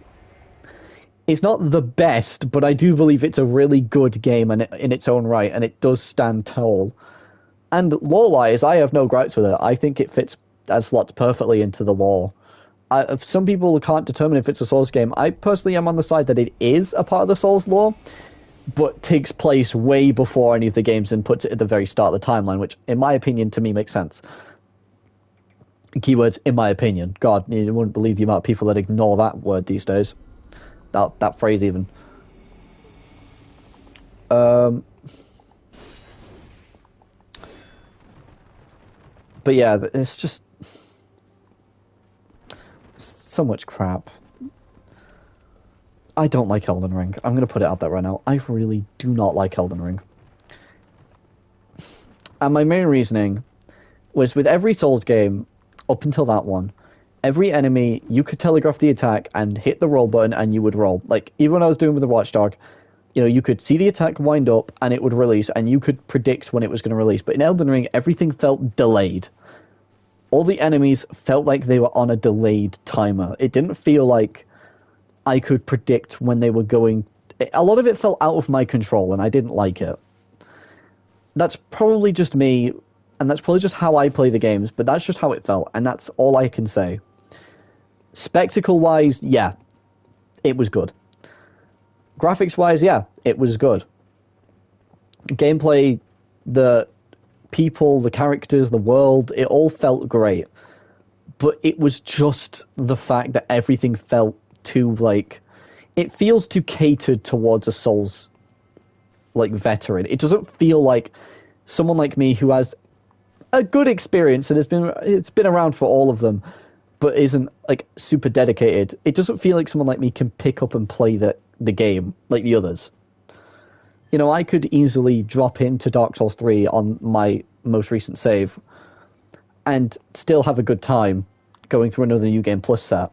It's not the best, but I do believe it's a really good game in its own right, and it does stand tall. And lore-wise, I have no gripes with it. I think it fits as slots perfectly into the lore. Some people can't determine if it's a Souls game. I personally am on the side that it is a part of the Souls lore, but takes place way before any of the games and puts it at the very start of the timeline, which, in my opinion, to me makes sense. Keywords, in my opinion. God, you wouldn't believe the amount of people that ignore that word these days. That phrase, even. But yeah, it's just so much crap. I don't like Elden Ring. I'm going to put it out there right now. I really do not like Elden Ring. And my main reasoning was with every Souls game, up until that one, every enemy, you could telegraph the attack and hit the roll button and you would roll. Like, even when I was doing with the Watchdog, you know, you could see the attack wind up and it would release, and you could predict when it was going to release. But in Elden Ring, everything felt delayed. All the enemies felt like they were on a delayed timer. It didn't feel like I could predict when they were going. A lot of it felt out of my control, and I didn't like it. That's probably just me, and that's probably just how I play the games, but that's just how it felt, and that's all I can say. Spectacle-wise, yeah, it was good. Graphics-wise, yeah, it was good. Gameplay, the people, the characters, the world, it all felt great. But it was just the fact that everything felt too, like, it feels too catered towards a Souls, like, veteran. It doesn't feel like someone like me who has a good experience and it's been around for all of them, but isn't, like, super dedicated. It doesn't feel like someone like me can pick up and play the game like the others. You know, I could easily drop into Dark Souls 3 on my most recent save and still have a good time going through another New Game Plus set.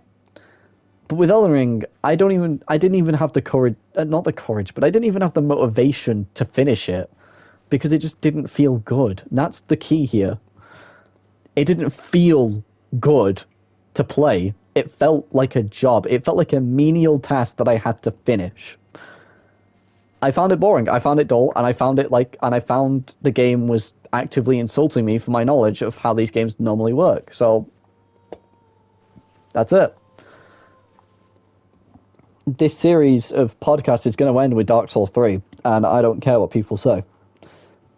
But with Elden Ring, I didn't even have the courage, not the courage, but I didn't even have the motivation to finish it because it just didn't feel good. That's the key here. It didn't feel good to play. It felt like a job. It felt like a menial task that I had to finish. I found it boring. I found it dull, and I found the game was actively insulting me for my knowledge of how these games normally work. So, that's it. This series of podcasts is going to end with Dark Souls 3, and I don't care what people say.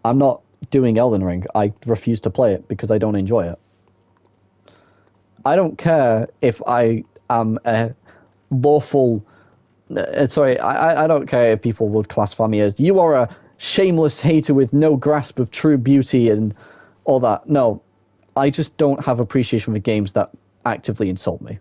I'm not doing Elden Ring. I refuse to play it because I don't enjoy it. I don't care if I am a lawful... I don't care if people would classify me as, you are a shameless hater with no grasp of true beauty and all that. No, I just don't have appreciation for games that actively insult me.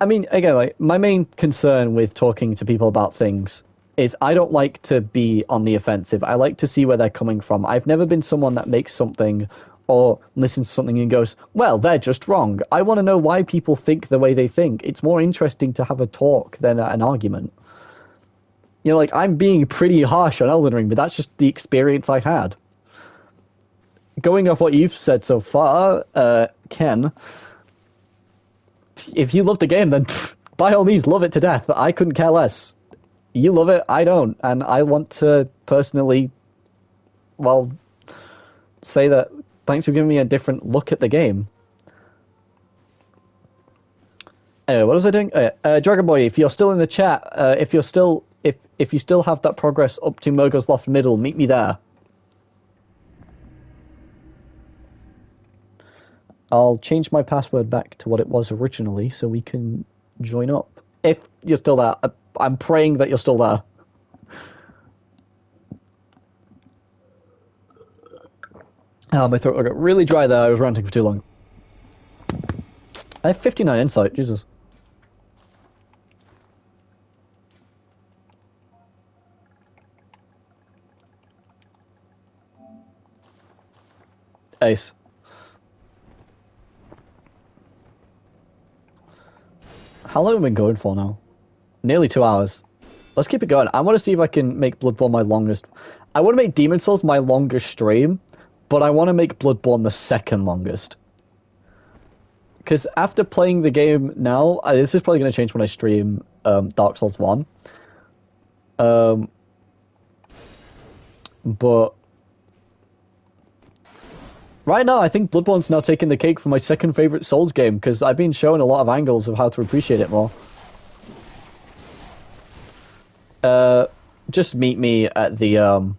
I mean, again, like, my main concern with talking to people about things is I don't like to be on the offensive. I like to see where they're coming from. I've never been someone that makes something or listens to something and goes, well, they're just wrong. I want to know why people think the way they think. It's more interesting to have a talk than an argument. You know, like, I'm being pretty harsh on Elden Ring, but that's just the experience I had. Going off what you've said so far, Ken, if you love the game, then by all means, love it to death. I couldn't care less. You love it, I don't. And I want to personally, well, say that thanks for giving me a different look at the game. Anyway, what was I doing? Dragon Boy, if you're still in the chat, if you still have that progress up to Murgo's Loft Middle, meet me there. I'll change my password back to what it was originally so we can join up. If you're still there. I'm praying that you're still there. Oh, my throat got really dry there. I was ranting for too long. I have 59 insight. Jesus. Ace. How long have we been going for now? Nearly 2 hours. Let's keep it going. I want to see if I can make Bloodborne my longest. I want to make Demon Souls my longest stream, but I want to make Bloodborne the second longest. Because after playing the game now, this is probably going to change when I stream Dark Souls 1. But right now, I think Bloodborne's now taking the cake for my second favorite Souls game, because I've been shown a lot of angles of how to appreciate it more. Just meet me at the,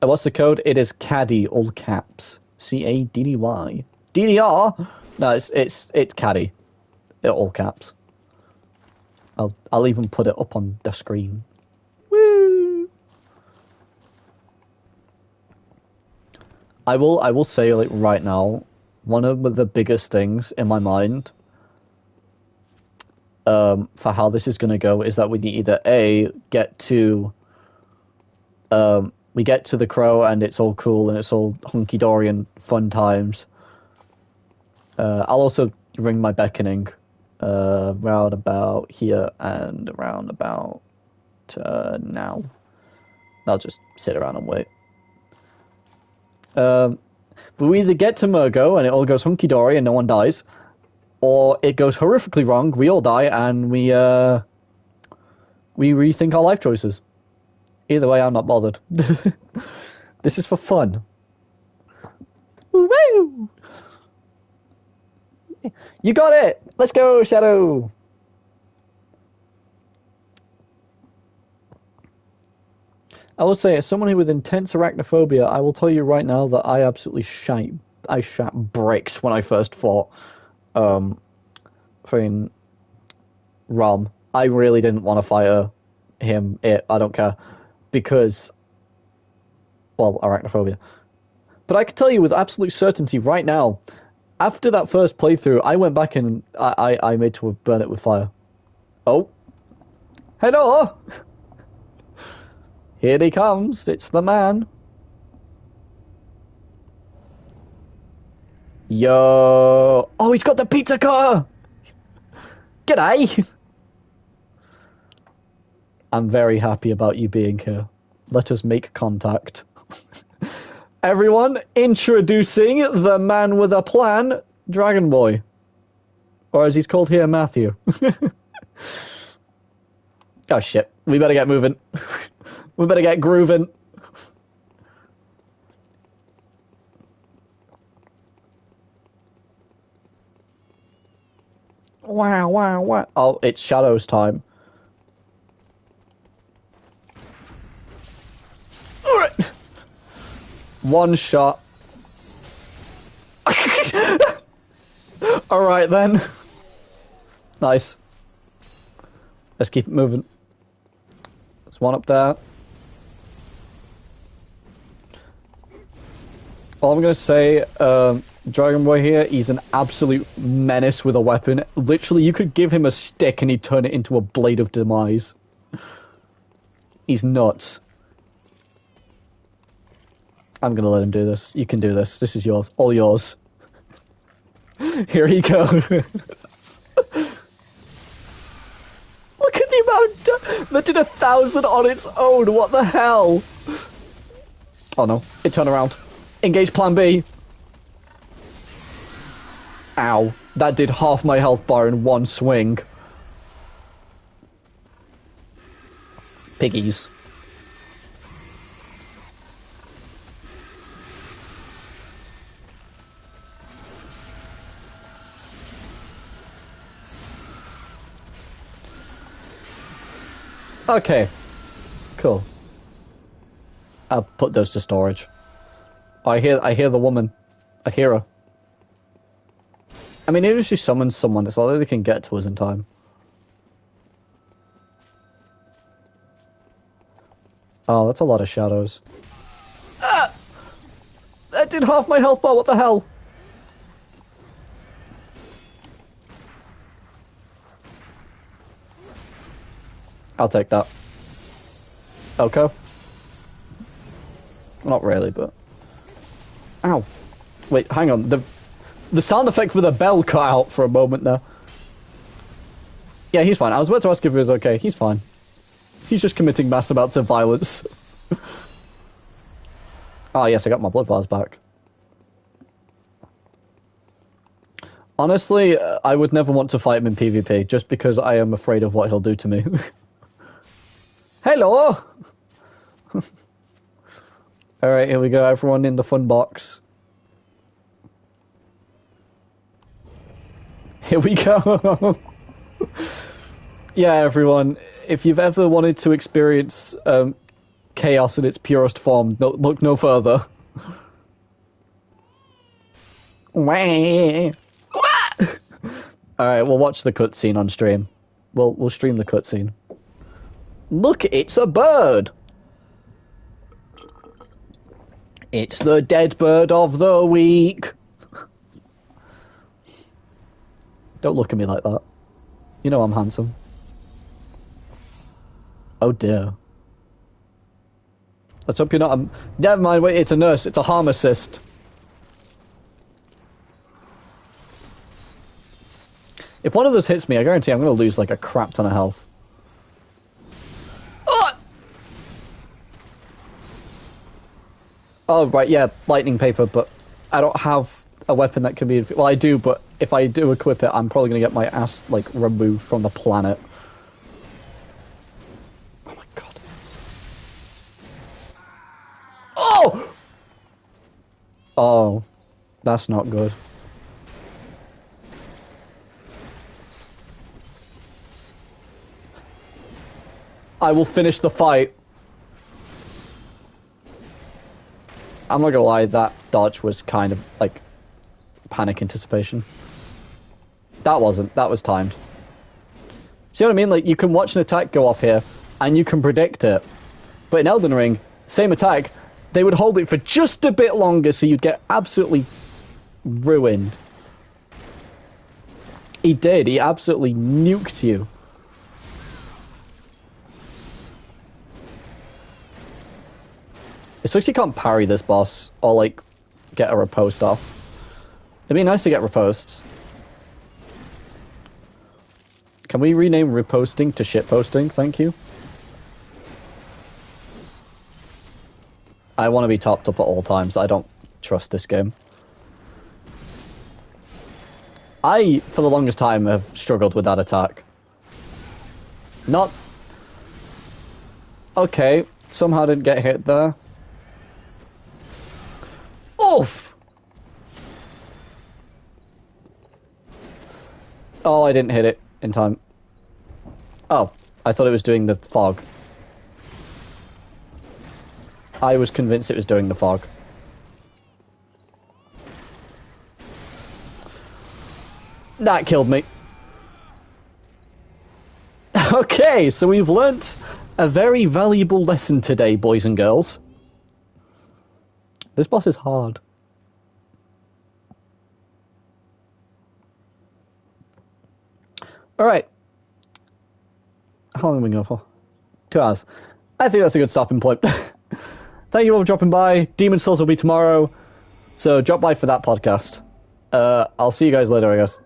what's the code? It is Caddy, all caps. C-A-D-D-Y. DDR? No, it's Caddy. All caps. I'll even put it up on the screen. Woo! I will say, like, right now, one of the biggest things in my mind for how this is going to go is that we either A, get to we get to the crow and it's all cool and it's all hunky-dory and fun times. I'll also ring my beckoning round about here and around about now. I'll just sit around and wait. But we either get to Murgo and it all goes hunky-dory and no one dies, or it goes horrifically wrong, we all die, and we rethink our life choices. Either way, I'm not bothered. This is for fun. Woo! You got it! Let's go, Shadow! I will say, as someone who with intense arachnophobia, I will tell you right now that I absolutely shat bricks when I first fought fucking Rom. I really didn't want to fight him, I don't care. Because, well, arachnophobia. But I can tell you with absolute certainty right now, after that first playthrough, I went back and I made to burn it with fire. Oh. Hello! Here he comes. It's the man. Yo. Oh, he's got the pizza cutter! G'day! I'm very happy about you being here. Let us make contact. Everyone, introducing the man with a plan, Dragon Boy. Or as he's called here, Matthew. Oh shit, we better get moving. We better get grooving. Wow, wow, wow. Oh, it's Shadow's time. One shot. Alright then. Nice. Let's keep it moving. There's one up there. All I'm gonna say, Dragon Boy here, he's an absolute menace with a weapon. Literally, you could give him a stick and he'd turn it into a blade of demise. He's nuts. I'm gonna let him do this. You can do this. This is yours. All yours. Here he goes. Look at the amount that did 1,000 on its own. What the hell? Oh no. It turned around. Engage plan B. Ow. That did half my health bar in one swing. Piggies. Okay. Cool. I'll put those to storage. Oh, I hear the woman. I hear her. I mean, even if she summons someone, it's not like they can get to us in time. Oh, that's a lot of shadows. Ah! That did half my health bar, what the hell? I'll take that. Okay. Not really, but... Ow. Wait, hang on. The sound effect for the bell cut out for a moment there. Yeah, he's fine. I was about to ask if he was okay. He's fine. He's just committing mass amounts of violence. Oh, yes, I got my blood vials back. Honestly, I would never want to fight him in PvP, just because I am afraid of what he'll do to me. Hello! Alright, here we go. Everyone in the fun box. Here we go. Yeah, everyone. If you've ever wanted to experience chaos in its purest form, look no further. Alright, we'll watch the cutscene on stream. We'll stream the cutscene. Look, it's a bird! It's the dead bird of the week! Don't look at me like that. You know I'm handsome. Oh dear. Let's hope you're not a... Never mind, wait, it's a nurse. It's a harm assist. If one of those hits me, I guarantee I'm going to lose like a crap ton of health. Oh, right, yeah, lightning paper, but I don't have a weapon that can be... Well, I do, but if I do equip it, I'm probably going to get my ass, like, removed from the planet. Oh my god. Oh! Oh, that's not good. I will finish the fight. I'm not gonna lie, that dodge was kind of, like, panic anticipation. That wasn't. That was timed. See what I mean? Like, you can watch an attack go off here, and you can predict it. But in Elden Ring, same attack, they would hold it for just a bit longer, so you'd get absolutely ruined. He did. He absolutely nuked you. It's like you can't parry this boss, or, like, get a riposte off. It'd be nice to get ripostes. Can we rename riposting to shitposting? Thank you. I want to be topped up at all times. I don't trust this game. I, for the longest time, have struggled with that attack. Not... Okay, somehow didn't get hit there. Oof! Oh, I didn't hit it in time. Oh, I thought it was doing the fog. I was convinced it was doing the fog. That killed me. Okay, so we've learnt a very valuable lesson today, boys and girls. This boss is hard. Alright. How long have we been going for? 2 hours. I think that's a good stopping point. Thank you all for dropping by. Demon Souls will be tomorrow, so drop by for that podcast. I'll see you guys later, I guess.